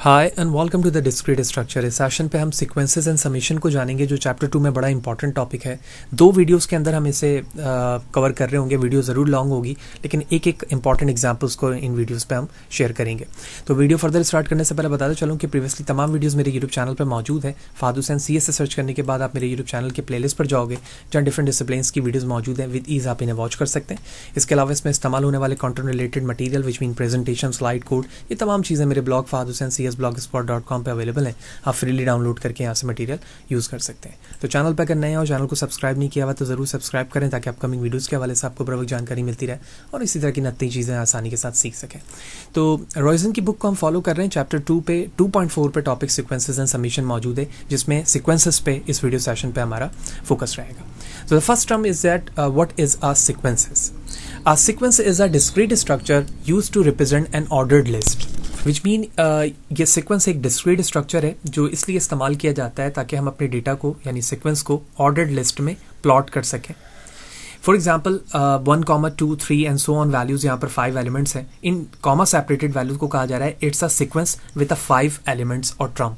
Hi and welcome to the discrete structure. इस session पे हम सीक्वेंसेस एंड समेशन को जानेंगे, जो चैप्टर 2 में बड़ा इंपॉर्टेंट टॉपिक है। 2 वीडियोस के अंदर हम इसे कवर कर रहे होंगे। वीडियो ज़रूर लॉन्ग होगी, लेकिन एक एक इंपॉर्टेंट एग्जांपल्स को इन वीडियोस पे हम शेयर करेंगे। तो वीडियो फर्दर स्टार्ट करने से पहले बताते चलूँ कि प्रीवियसली तमाम वीडियोज़ मेरे यूट्यूब चैनल पर मौजूद है। फाहद हुसैन CS से सर्च करने के बाद आप मेरे यूट्यूब चैनल के प्लेलिस्ट पर जाओगे, जहाँ डिफरेंट डिसिप्लिन्स की वीडियोज़ मौजूद हैं। विद ईज़ आप इन्हें वॉच कर सकते हैं। इसके अलावा इसमें इस्तेमाल होने वाले content related material which mean presentation, slide code, ये तमाम चीज़ें मेरे ब्लॉग fahadhusaincs.blogspot.com पे अवेलेबल है। आप फ्रीली डाउनलोड करके यहाँ से मटेरियल यूज़ कर सकते हैं। तो चैनल पर अगर नए हो, चैनल को सब्सक्राइब नहीं किया हुआ तो ज़रूर सब्सक्राइब करें, ताकि अपकमिंग वीडियोज़ के हवाले से आपको बराबर जानकारी मिलती रहे और इसी तरह की नई चीज़ें आसानी के साथ सीख सकें। तो रॉयसन की बुक को हम फॉलो कर रहे हैं। चैप्टर 2 पे 2.4 पे टॉपिक सीक्वेंसेस एंड समेशन मौजूद है, जिसमें सीक्वेंसेस पे इस वीडियो सेशन पे हमारा फोकस रहेगा। तो the first term is that what is a sequences. A sequence is a discrete structure used to represent an ordered list, which mean ये sequence एक discrete structure है जो इसलिए इस्तेमाल किया जाता है ताकि हम अपने डेटा को यानी sequence को ordered list में plot कर सकें। For example 1, 2, 3 and so on values यहाँ पर 5 एलिमेंट्स हैं। इन कॉमा सेपरेटेड वैल्यूज को कहा जा रहा है it's a sequence with a 5 elements और term.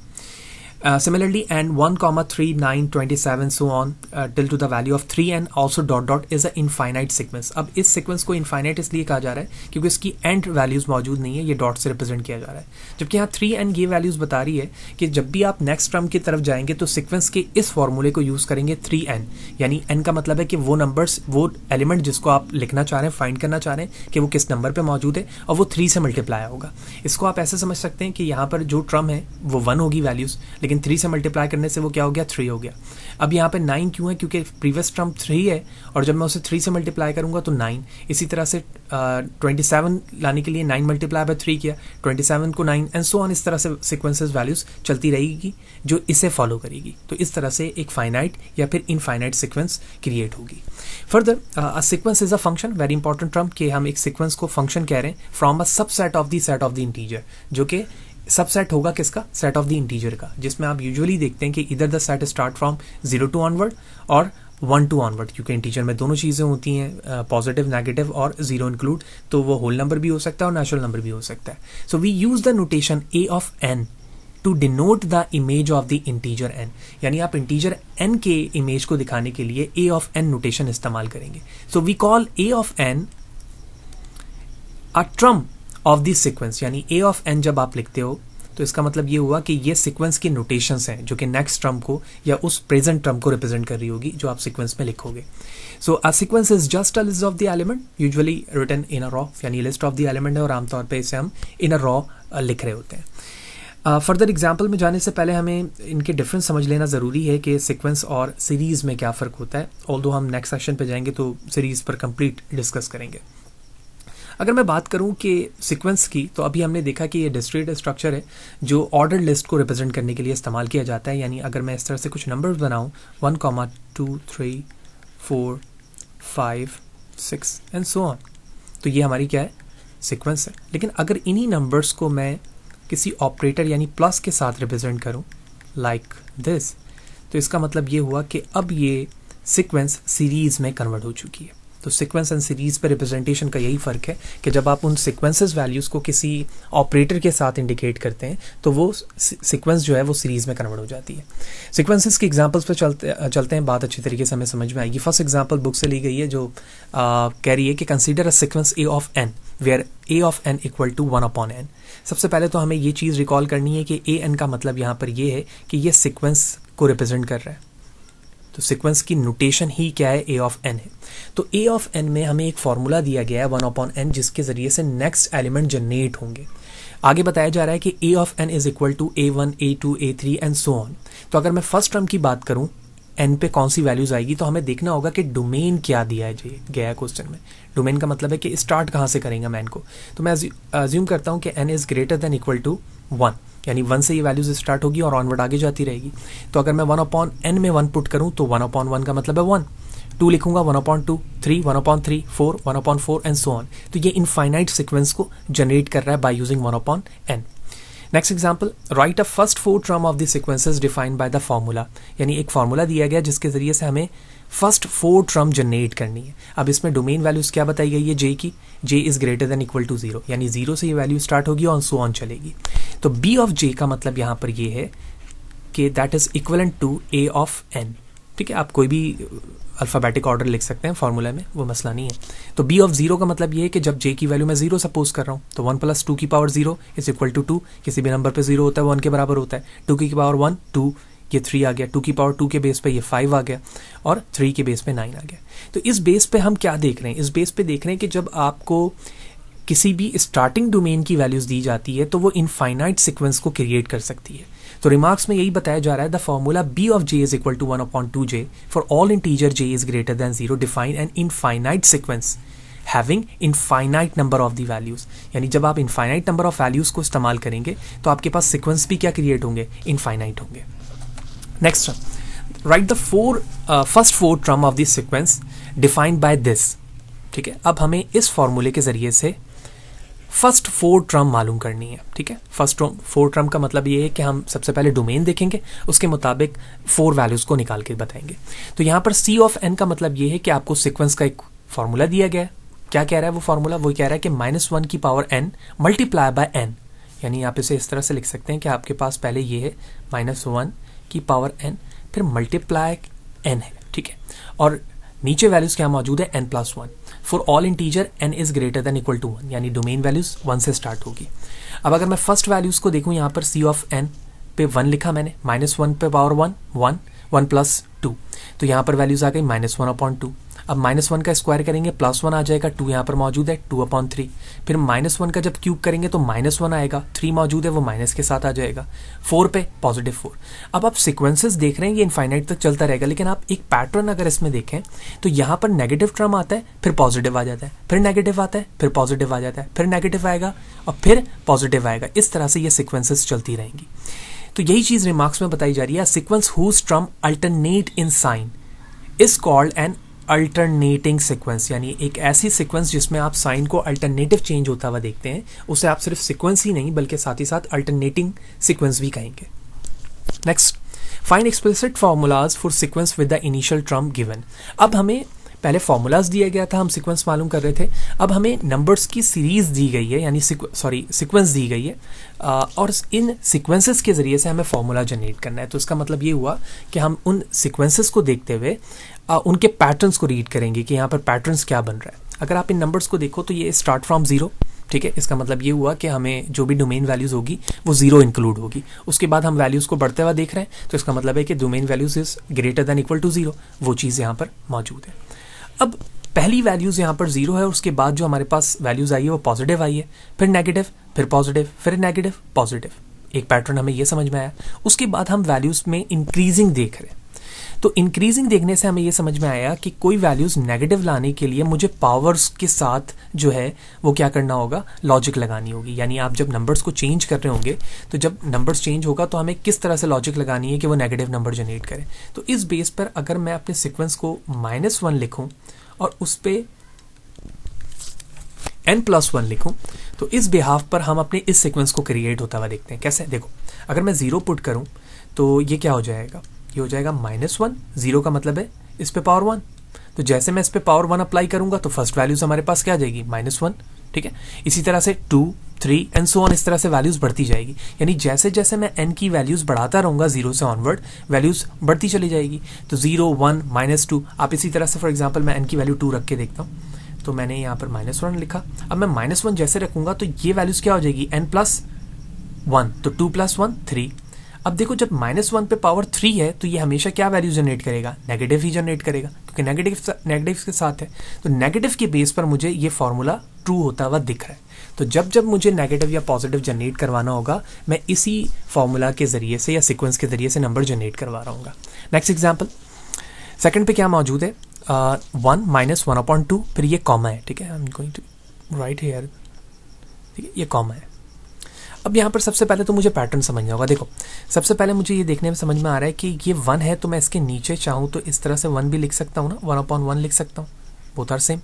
Similarly, and 1, 3, 9, 27 so on till to the value of 3 and also dot is a infinite sequence। अब इस sequence को infinite इसलिए कहा जा रहा है क्योंकि इसकी end values मौजूद नहीं है, ये डॉट से रिप्रेजेंट किया जा रहा है। जबकि यहाँ 3 and ये वैल्यूज बता रही है कि जब भी आप नेक्स्ट टर्म की तरफ जाएंगे तो सीक्वेंस के इस फॉर्मूले को यूज करेंगे 3n, यानी n का मतलब है कि वो नंबर्स, वो एलिमेंट जिसको आप लिखना चाह रहे हैं, फाइंड करना चाह रहे हैं कि वो किस नंबर पर मौजूद है, और वो 3 से मल्टीप्लाई होगा। इसको आप ऐसे समझ सकते हैं कि यहाँ पर जो टर्म है वो 1 होगी वैल्यूज, लेकिन 3 से मल्टीप्लाई करने से वो क्या हो गया, 3 हो गया। अब यहाँ पे 9 क्यों है, क्योंकि प्रीवियस टर्म 3 है और जब मैं उसे 3 से मल्टीप्लाई करूंगा तो 9। इसी तरह से 27 लाने के लिए 9 मल्टीप्लाई बाय 3 किया, 27 को 9 एंड सो ऑन। इस तरह से सीक्वेंसेस वैल्यूज चलती रहेगी जो इसे फॉलो करेगी। तो इस तरह से एक फाइनाइट या फिर इनफाइनाइट सीक्वेंस क्रिएट होगी। Further a sequence is a function, very important term कि हम एक सीक्वेंस को फंक्शन कह रहे हैं from a subset of the set of the integer, जो कि सबसेट होगा किसका, सेट ऑफ द इंटीजर का, जिसमें आप यूजुअली देखते हैं कि इधर the set start from 0 to onward और 1 टू ऑनवर्ड, क्योंकि इंटीजर में दोनों चीज़ें होती हैं, पॉजिटिव, नेगेटिव और 0 इंक्लूड, तो वो होल नंबर भी हो सकता है और नेचुरल नंबर भी हो सकता है। So we use the notation a of n to denote the image of the integer n, यानी आप इंटीजर n के इमेज को दिखाने के लिए a ऑफ n नोटेशन इस्तेमाल करेंगे। So we call a of n a term of this sequence, यानी a ऑफ n जब आप लिखते हो तो इसका मतलब ये हुआ कि ये सीक्वेंस की नोटेशंस हैं जो कि नेक्स्ट टर्म को या उस प्रेजेंट टर्म को रिप्रेजेंट कर रही होगी जो आप सीक्वेंस में लिखोगे। So a sequence is just a list of the element usually written in a row, यानी लिस्ट ऑफ द एलिमेंट है और आमतौर पे इसे हम इन अ रॉ लिख रहे होते हैं। फर्दर एग्जाम्पल में जाने से पहले हमें इनके डिफरेंस समझ लेना ज़रूरी है कि सीक्वेंस और सीरीज़ में क्या फ़र्क होता है। ऑल्दो हम नेक्स्ट सेशन पे जाएंगे तो सीरीज़ पर कंप्लीट डिस्कस करेंगे। अगर मैं बात करूं कि सीक्वेंस की, तो अभी हमने देखा कि ये डिस्क्रीट स्ट्रक्चर है जो ऑर्डर लिस्ट को रिप्रेजेंट करने के लिए इस्तेमाल किया जाता है। यानी अगर मैं इस तरह से कुछ नंबर्स बनाऊं 1, 2, 3, 4, 5, 6 एंड सो ऑन, तो ये हमारी क्या है, सीक्वेंस है। लेकिन अगर इन्हीं नंबर्स को मैं किसी ऑपरेटर यानी प्लस के साथ रिप्रेजेंट करूं लाइक दिस, तो इसका मतलब ये हुआ कि अब ये सीक्वेंस सीरीज़ में कन्वर्ट हो चुकी है। तो सीक्वेंस एंड सीरीज पे रिप्रेजेंटेशन का यही फ़र्क है कि जब आप उन सीक्वेंसेस वैल्यूज़ को किसी ऑपरेटर के साथ इंडिकेट करते हैं तो वो सीक्वेंस जो है वो सीरीज़ में कन्वर्ट हो जाती है। सीक्वेंसेस की एग्जांपल्स पे चलते हैं, बात अच्छी तरीके से हमें समझ में आएगी। फर्स्ट एग्जांपल बुक से ली गई है जो कह रही है कि consider a sequence a of n where a of n equal to 1/n। सबसे पहले तो हमें ये चीज़ रिकॉल करनी है कि a n का मतलब यहाँ पर ये है कि ये सीक्वेंस को रिप्रेजेंट कर रहा है। तो सीक्वेंस की नोटेशन ही क्या है, a ऑफ n है। तो a ऑफ n में हमें एक फॉर्मूला दिया गया है 1/n, जिसके जरिए से नेक्स्ट एलिमेंट जनरेट होंगे। आगे बताया जा रहा है कि a of n is equal to a1, a2, a3 and so on. तो अगर मैं फर्स्ट टर्म की बात करूं n पे कौन सी वैल्यूज आएगी, तो हमें देखना होगा कि डोमेन क्या दिया गया है क्वेश्चन में। डोमेन का मतलब है कि स्टार्ट कहाँ से करेंगे मैं n को। तो मैं अज्यूम करता हूँ कि n is greater than equal to 1, यानी 1 से ये वैल्यूज स्टार्ट होगी और ऑनवर्ड आगे जाती रहेगी। तो अगर मैं 1/n में 1 पुट करूं तो 1/1 का मतलब है 1, 2 लिखूंगा 1/2, 3, 1/3, 4, 1/4 एंड सो ऑन। तो ये इनफाइनाइट सीक्वेंस को जनरेट कर रहा है by using 1/n। Next example, right a first 4 term of the sequences defined by the formula, यानी एक फार्मूला दिया गया जिसके जरिए से हमें फर्स्ट 4 टर्म जनरेट करनी है। अब इसमें डोमेन वैल्यूज क्या बताई गई है जे की, J is greater than equal to 0, यानी 0 से ये वैल्यू स्टार्ट होगी और सो ऑन चलेगी। तो बी ऑफ जे का मतलब यहाँ पर ये है कि that is equivalent to A of N. ठीक है, आप कोई भी अल्फ़ाबेटिक ऑर्डर लिख सकते हैं फॉर्मूला में, वो मसला नहीं है। तो बी ऑफ 0 का मतलब ये है कि जब जे की वैल्यू मैं 0 सपोज कर रहा हूँ तो 1 + 2 की पावर 0 इज इक्वल टू 2। किसी भी नंबर पे 0 होता है वो 1 के बराबर होता है। 2 की पावर 1 2, ये 3 आ गया। 2 की पावर 2 के बेस पे ये 5 आ गया और 3 के बेस पे 9 आ गया। तो इस बेस पे हम क्या देख रहे हैं, इस बेस पे देख रहे हैं कि जब आपको किसी भी स्टार्टिंग डोमेन की वैल्यूज दी जाती है तो वो इनफाइनाइट सीक्वेंस को क्रिएट कर सकती है। तो रिमार्क्स में यही बताया जा रहा है, the formula B of J is equal to 1/2j for all integer j is greater than 0 define an infinite sequence having infinite number of the values. यानी जब आप इनफाइनाइट नंबर ऑफ वैल्यूज को इस्तेमाल करेंगे तो आपके पास सीक्वेंस भी क्या क्रिएट होंगे, इनफाइनाइट होंगे। Next, right the first 4 term of this sequence defined by this. ठीक है, अब हमें इस फॉर्मूले के जरिए से फर्स्ट 4 टर्म मालूम करनी है। ठीक है, फर्स्ट 4 टर्म का मतलब ये है कि हम सबसे पहले डोमेन देखेंगे, उसके मुताबिक 4 वैल्यूज को निकाल के बताएंगे। तो यहाँ पर सी ऑफ एन का मतलब ये है कि आपको सीक्वेंस का एक फॉर्मूला दिया गया है। क्या कह रहा है वो फॉर्मूला, वो कह रहा है कि -1 की power n multiply by n, यानी आप इसे इस तरह से लिख सकते हैं कि आपके पास पहले ये है -1 की पावर n फिर मल्टीप्लाई n है। ठीक है, और नीचे वैल्यूज क्या मौजूद है, n+1 for all integer n is greater than equal to 1, यानी डोमेन वैल्यूज 1 से स्टार्ट होगी। अब अगर मैं फर्स्ट वैल्यूज को देखूं, यहाँ पर c ऑफ n पे 1 लिखा मैंने, -1 पे पावर 1 1 + 2, तो यहाँ पर वैल्यूज आ गई -1/2। अब -1 का स्क्वायर करेंगे +1 आ जाएगा, 2 यहाँ पर मौजूद है 2/3। फिर -1 का जब क्यूब करेंगे तो -1 आएगा, 3 मौजूद है वो माइनस के साथ आ जाएगा, 4 पे +4। अब आप सीक्वेंसेस देख रहे हैं ये इनफाइनाइट तक चलता रहेगा, लेकिन आप एक पैटर्न अगर इसमें देखें तो यहाँ पर नेगेटिव टर्म आता है, फिर पॉजिटिव आ जाता है, फिर नेगेटिव आता है, फिर पॉजिटिव आ जाता है, फिर नेगेटिव आएगा और फिर पॉजिटिव आएगा। इस तरह से ये सीक्वेंसेस चलती रहेंगी। तो यही चीज रिमार्क्स में बताई जा रही है, sequence whose term alternate in sign is called an alternating sequence, यानी एक ऐसी सीक्वेंस जिसमें आप साइन को अल्टरनेटिव चेंज होता हुआ देखते हैं, उसे आप सिर्फ सीक्वेंस ही नहीं बल्कि साथ ही साथ अल्टरनेटिंग सीक्वेंस भी कहेंगे। Next, find explicit formulas for sequence with the initial term given. अब हमें पहले फॉर्मूलाज दिया गया था, हम सीक्वेंस मालूम कर रहे थे, अब हमें नंबर्स की सीरीज दी गई है, यानी सीक्वेंस दी गई है, और इन सीक्वेंसेस के जरिए से हमें फॉर्मूला जनरेट करना है। तो इसका मतलब ये हुआ कि हम उन सीक्वेंसेस को देखते हुए उनके पैटर्न्स को रीड करेंगे कि यहाँ पर पैटर्न्स क्या बन रहा है। अगर आप इन नंबर्स को देखो तो ये स्टार्ट फ्रॉम 0, ठीक है, इसका मतलब ये हुआ कि हमें जो भी डोमेन वैल्यूज होगी वो 0 इंक्लूड होगी। उसके बाद हम वैल्यूज को बढ़ते हुआ देख रहे हैं, तो इसका मतलब है कि domain values is greater than equal to 0, वो चीज़ यहाँ पर मौजूद है। अब पहली वैल्यूज यहाँ पर 0 है, उसके बाद जो हमारे पास वैल्यूज आई है वो पॉजिटिव आई है, फिर नेगेटिव, फिर पॉजिटिव, फिर नेगेटिव, पॉजिटिव। एक पैटर्न हमें ये समझ में आया। उसके बाद हम वैल्यूज में इंक्रीजिंग देख रहे हैं, तो इंक्रीजिंग देखने से हमें ये समझ में आया कि कोई वैल्यूज नेगेटिव लाने के लिए मुझे पावर्स के साथ जो है वो क्या करना होगा, लॉजिक लगानी होगी। यानी आप जब नंबर्स को चेंज कर रहे होंगे तो जब नंबर्स चेंज होगा तो हमें किस तरह से लॉजिक लगानी है कि वो नेगेटिव नंबर जनरेट करे। तो इस बेस पर अगर मैं अपने सीक्वेंस को -1 लिखूं और उस पर n+1 लिखूं, तो इस बिहाफ पर हम अपने इस सीक्वेंस को क्रिएट होता हुआ देखते हैं। कैसे, देखो, अगर मैं 0 पुट करूं तो ये क्या हो जाएगा, ये हो जाएगा -1, 0 का मतलब है इस पे पावर 1, तो जैसे मैं इस पे पावर 1 अप्लाई करूंगा तो फर्स्ट वैल्यूज हमारे पास क्या आ जाएगी, -1, ठीक है। इसी तरह से 2, 3 एंड सो ऑन, इस तरह से वैल्यूज बढ़ती जाएगी। यानी जैसे जैसे मैं n की वैल्यूज बढ़ाता रहूंगा 0 से ऑनवर्ड, वैल्यूज बढ़ती चली जाएगी। तो 0, 1, -2, आप इसी तरह से फॉर एग्जाम्पल मैं n की वैल्यू 2 रख के देखता हूँ, तो मैंने यहाँ पर -1 लिखा। अब मैं -1 जैसे रखूंगा तो ये वैल्यूज क्या हो जाएगी, n+1, तो 2 + 1 3। अब देखो, जब -1 पे पावर 3 है तो ये हमेशा क्या वैल्यू जनरेट करेगा, नेगेटिव ही जनरेट करेगा, क्योंकि नेगेटिव के साथ है। तो नेगेटिव के बेस पर मुझे ये फॉर्मूला ट्रू होता हुआ दिख रहा है। तो जब जब मुझे नेगेटिव या पॉजिटिव जनरेट करवाना होगा, मैं इसी फॉर्मूला के जरिए से या सीक्वेंस के जरिए से नंबर जनरेट करवा रहा हूँ। नेक्स्ट एग्जाम्पल, सेकंड पे क्या मौजूद है, 1 - 1/2, फिर ये कॉमा है, ठीक है, I am going to write here, ठीक है, ये कॉमा है। अब यहाँ पर सबसे पहले तो मुझे पैटर्न समझना होगा। देखो, सबसे पहले मुझे ये देखने में समझ में आ रहा है कि ये 1 है, तो मैं इसके नीचे चाहूँ तो इस तरह से 1 भी लिख सकता हूँ ना, 1/1 लिख सकता हूँ, बोथ आर सेम।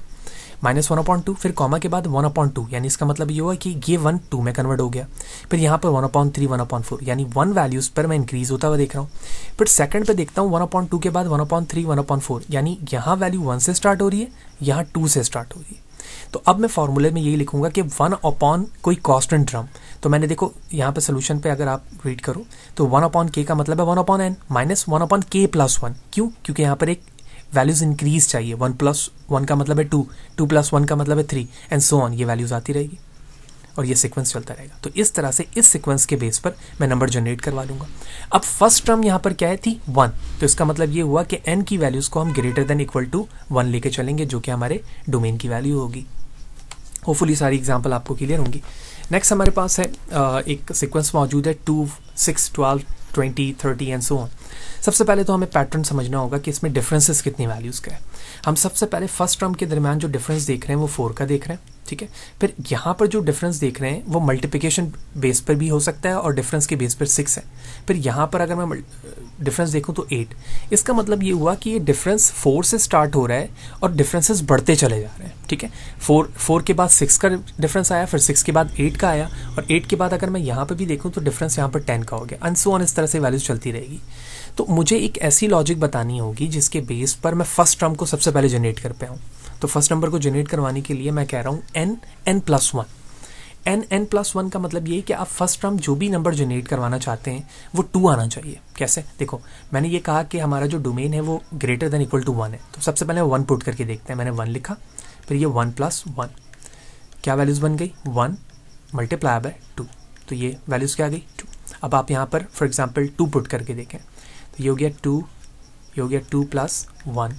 -1/2, फिर कॉमा के बाद 1/2, यानी इसका मतलब ये हुआ कि ये 1 2 में कन्वर्ट हो गया। फिर यहाँ पर 1/3 1/4, यानी 1 वैल्यूज़ पर मैं इंक्रीज़ होता हुआ देख रहा हूँ। फिर सेकंड पे देखता हूँ 1/2 के बाद 1/3 1/4, यानी यहाँ वैल्यू 1 से स्टार्ट हो रही है, यहाँ 2 से स्टार्ट हो रही है। तो अब मैं फॉर्मूले में यही लिखूंगा कि 1 कोई कांस्टेंट टर्म। तो मैंने देखो यहाँ पे सोल्यूशन पे अगर आप रीड करो तो 1/k का मतलब है 1/n माइनस 1/k + 1। क्यों? क्योंकि यहाँ पर एक वैल्यूज इंक्रीज चाहिए। 1 + 1 का मतलब है 2, 2 + 1 का मतलब है 3 एंड सो ऑन। ये वैल्यूज आती रहेगी और ये सीक्वेंस चलता रहेगा। तो इस तरह से इस सीक्वेंस के बेस पर मैं नंबर जनरेट करवा लूंगा। अब फर्स्ट टर्म यहाँ पर क्या है थी 1, तो इसका मतलब ये हुआ कि n की वैल्यूज को हम >= 1 लेके चलेंगे, जो कि हमारे डोमेन की वैल्यू होगी। होपफुली सारी एग्जांपल आपको क्लियर होंगी। नेक्स्ट हमारे पास है एक सीक्वेंस मौजूद है 2, 6, 12, 20, 30 एंड सो ऑन। सबसे पहले तो हमें पैटर्न समझना होगा कि इसमें डिफरेंसेस कितनी वैल्यूज़ का है। हम सबसे पहले फर्स्ट टर्म के दरमियान जो डिफरेंस देख रहे हैं वो 4 का देख रहे हैं, ठीक है। फिर यहाँ पर जो डिफरेंस देख रहे हैं वो मल्टीप्लिकेशन बेस पर भी हो सकता है और डिफरेंस के बेस पर 6 है। फिर यहाँ पर अगर मैं डिफरेंस देखूँ तो 8। इसका मतलब ये हुआ कि ये डिफरेंस 4 से स्टार्ट हो रहा है और डिफरेंसेस बढ़ते चले जा रहे हैं, ठीक है। 4 के बाद 6 का डिफरेंस आया, फिर 6 के बाद 8 का आया, और 8 के बाद अगर मैं यहाँ पर भी देखूँ तो डिफरेंस यहाँ पर 10 का हो गया एंड सो ऑन। इस तरह से वैल्यूज चलती रहेगी। तो मुझे एक ऐसी लॉजिक बतानी होगी जिसके बेस पर मैं फर्स्ट टर्म को सबसे पहले जनरेट कर पाऊँ। तो फर्स्ट नंबर को जनरेट करवाने के लिए मैं कह रहा हूँ n + 1। n + 1 का मतलब ये है कि आप फर्स्ट टर्म जो भी नंबर जनरेट करवाना चाहते हैं वो 2 आना चाहिए। कैसे? देखो, मैंने ये कहा कि हमारा जो डोमेन है वो >= 1 है। तो सबसे पहले 1 पुट करके देखते हैं। मैंने 1 लिखा, फिर ये 1 + 1, क्या वैल्यूज़ बन गई? 1 × 2, तो ये वैल्यूज़ क्या आ गई? 2। अब आप यहाँ पर फॉर एग्जाम्पल 2 पुट करके देखें, तो ये हो गया 2, ये हो गया 2 + 1,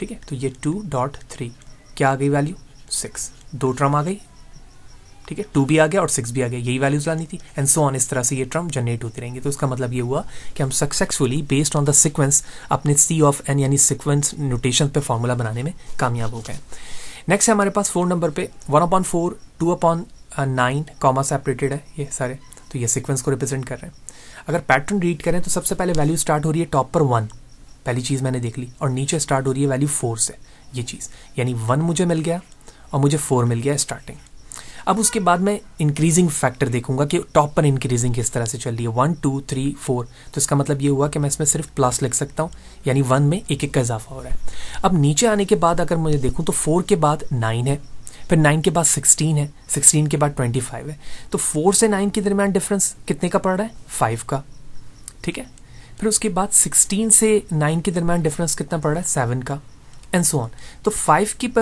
ठीक है। तो ये 2.3, क्या आ गई वैल्यू? 6। 2 टर्म आ गई, ठीक है। 2 भी आ गया और 6 भी आ गया, यही वैल्यूज लानी थी एंड सो ऑन। इस तरह से ये टर्म जनरेट होती रहेंगे। तो इसका मतलब ये हुआ कि हम successfully based on the sequence अपने C(n) यानी सीक्वेंस नोटेशन पे फॉर्मूला बनाने में कामयाब हो गए। नेक्स्ट है हमारे पास 4 नंबर पे 1/4, 2/9 कॉमा सेपरेटेड है ये सारे, तो ये सीक्वेंस को रिप्रेजेंट कर रहे हैं। अगर पैटर्न रीड करें तो सबसे पहले वैल्यू स्टार्ट हो रही है टॉप पर 1, पहली चीज़ मैंने देख ली, और नीचे स्टार्ट हो रही है वैल्यू 4 से, ये चीज़, यानी 1 मुझे मिल गया और मुझे 4 मिल गया स्टार्टिंग। अब उसके बाद मैं इंक्रीजिंग फैक्टर देखूंगा कि टॉप पर इंक्रीजिंग किस तरह से चल रही है, 1 2 3 4। तो इसका मतलब ये हुआ कि मैं इसमें सिर्फ प्लस लिख सकता हूँ, यानी 1 में एक का इजाफा हो रहा है। अब नीचे आने के बाद अगर मुझे देखूँ तो 4 के बाद 9 है, फिर 9 के बाद 16 है, 16 के बाद 25 है। तो 4 से 9 के दरमियान डिफरेंस कितने का पड़ रहा है? 5 का, ठीक है। फिर उसके बाद 16 से 9 के दरमियान डिफरेंस कितना पड़ रहा है? 7 का एंड सो ऑन। तो 5 की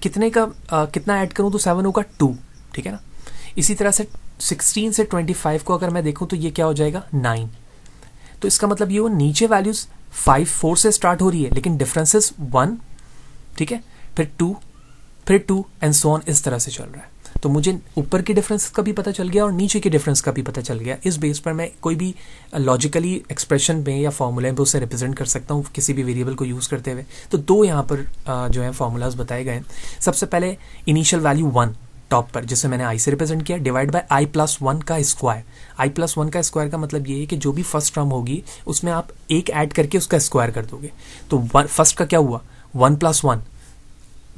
कितने का कितना ऐड करूं तो 7 होगा 2, ठीक है ना। इसी तरह से 16 से 25 को अगर मैं देखूं तो ये क्या हो जाएगा? 9। तो इसका मतलब ये हो नीचे वैल्यूज 4 से स्टार्ट हो रही है लेकिन डिफरेंसेस 1, ठीक है, फिर 2, फिर 2 एंड सो ऑन। इस तरह से चल रहा है। तो मुझे ऊपर के डिफरेंस का भी पता चल गया और नीचे के डिफरेंस का भी पता चल गया। इस बेस पर मैं कोई भी लॉजिकली एक्सप्रेशन में या फॉर्मूले में उसे रिप्रेजेंट कर सकता हूँ किसी भी वेरिएबल को यूज़ करते हुए। तो 2 यहाँ पर जो है फॉर्मूलाज बताए गए हैं। सबसे पहले इनिशियल वैल्यू 1 टॉप पर, जिसे मैंने i से रिप्रेजेंट किया, डिवाइड बाय i + 1 का स्क्वायर। i + 1 का स्क्वायर का मतलब ये है कि जो भी फर्स्ट टर्म होगी उसमें आप एक ऐड करके उसका स्क्वायर कर दोगे। तो फर्स्ट का क्या हुआ? 1 + 1,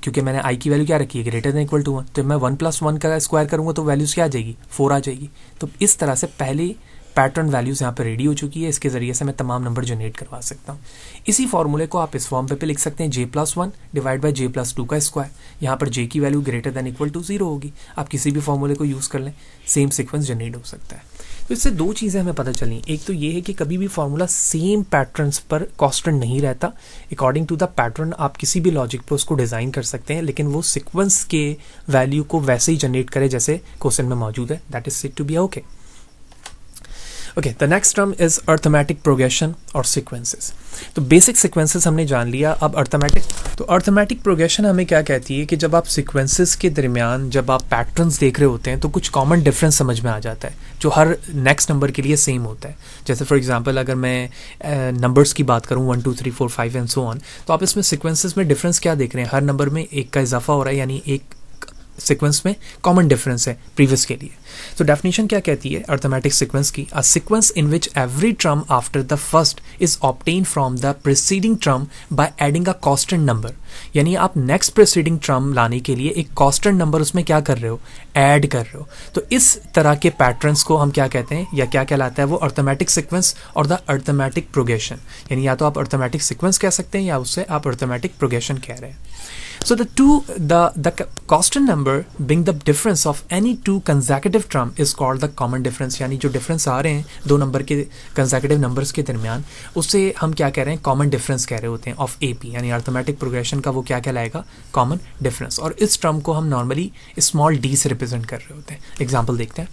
क्योंकि मैंने i की वैल्यू क्या रखी है? >= 1। तो मैं 1 + 1 का स्क्वायर करूंगा तो वैल्यूज क्या आ जाएगी? 4 आ जाएगी। तो इस तरह से पहले पैटर्न वैल्यूज यहाँ पर रेडी हो चुकी है। इसके जरिए से मैं तमाम नंबर जनरेट करवा सकता हूँ। इसी फॉर्मूले को आप इस फॉर्म पे लिख सकते हैं, j + 1 डिवाइड बाय j + 2 का स्क्वायर। यहाँ पर j की वैल्यू > 0 होगी। आप किसी भी फॉर्मूले को यूज़ कर लें, सेम सीक्वेंस जनरेट हो सकता है। तो इससे 2 चीज़ें हमें पता चली। एक तो ये है कि कभी भी फॉर्मूला सेम पैटर्न्स पर कांस्टेंट नहीं रहता। अकॉर्डिंग टू द पैटर्न आप किसी भी लॉजिक पर उसको डिज़ाइन कर सकते हैं, लेकिन वो सीक्वेंस के वैल्यू को वैसे ही जनरेट करे जैसे क्वेश्चन में मौजूद है। That is said to be okay. Okay, the next term is arithmetic progression और सीक्वेंसेस। तो बेसिक सीक्वेंसेस हमने जान लिया। अब अर्थमेटिक प्रोग्रेशन हमें क्या कहती है कि जब आप सीक्वेंसेस के दरमियान जब आप पैटर्न्स देख रहे होते हैं तो कुछ कॉमन डिफरेंस समझ में आ जाता है जो हर नेक्स्ट नंबर के लिए सेम होता है। जैसे फॉर एग्जांपल अगर मैं नंबर्स की बात करूं 1 2 3 4 5 एंड सो ऑन, तो आप इसमें सीक्वेंसेस में डिफरेंस क्या देख रहे हैं? हर नंबर में एक का इजाफा हो रहा है, यानी एक सीक्वेंस में कॉमन डिफरेंस है प्रीवियस के लिए। तो डेफिनेशन क्या कहती है अर्थमेटिक सीक्वेंस की? A sequence in which every term after the first is obtain from the preceding term by adding a constant number. यानी आप नेक्स्ट प्रीसीडिंग टर्म लाने के लिए एक कांस्टेंट नंबर उसमें क्या कर रहे हो, ऐड कर रहे हो। तो इस तरह के पैटर्न्स को हम क्या कहते हैं या क्या कहलाता है, वो अर्थमेटिक सीक्वेंस और द अर्थमेटिक प्रोग्रेशन। यानी या तो आप अर्थमेटिक सीक्वेंस कह सकते हैं या उससे आप अर्थमेटिक प्रोग्रेशन कह रहे हैं। So the constant number being the difference of any two consecutive term is called the common difference। यानी जो डिफरेंस आ रहे हैं दो नंबर के consecutive numbers के दरमियान, उससे हम क्या कह रहे हैं, कॉमन डिफरेंस कह रहे होते हैं ऑफ AP। यानी अर्थमेटिक प्रोग्रेशन का वो क्या कहलाएगा, कॉमन डिफरेंस। और इस टर्म को हम नॉर्मली स्मॉल d से रिप्रेजेंट कर रहे होते हैं। एग्जाम्पल देखते हैं,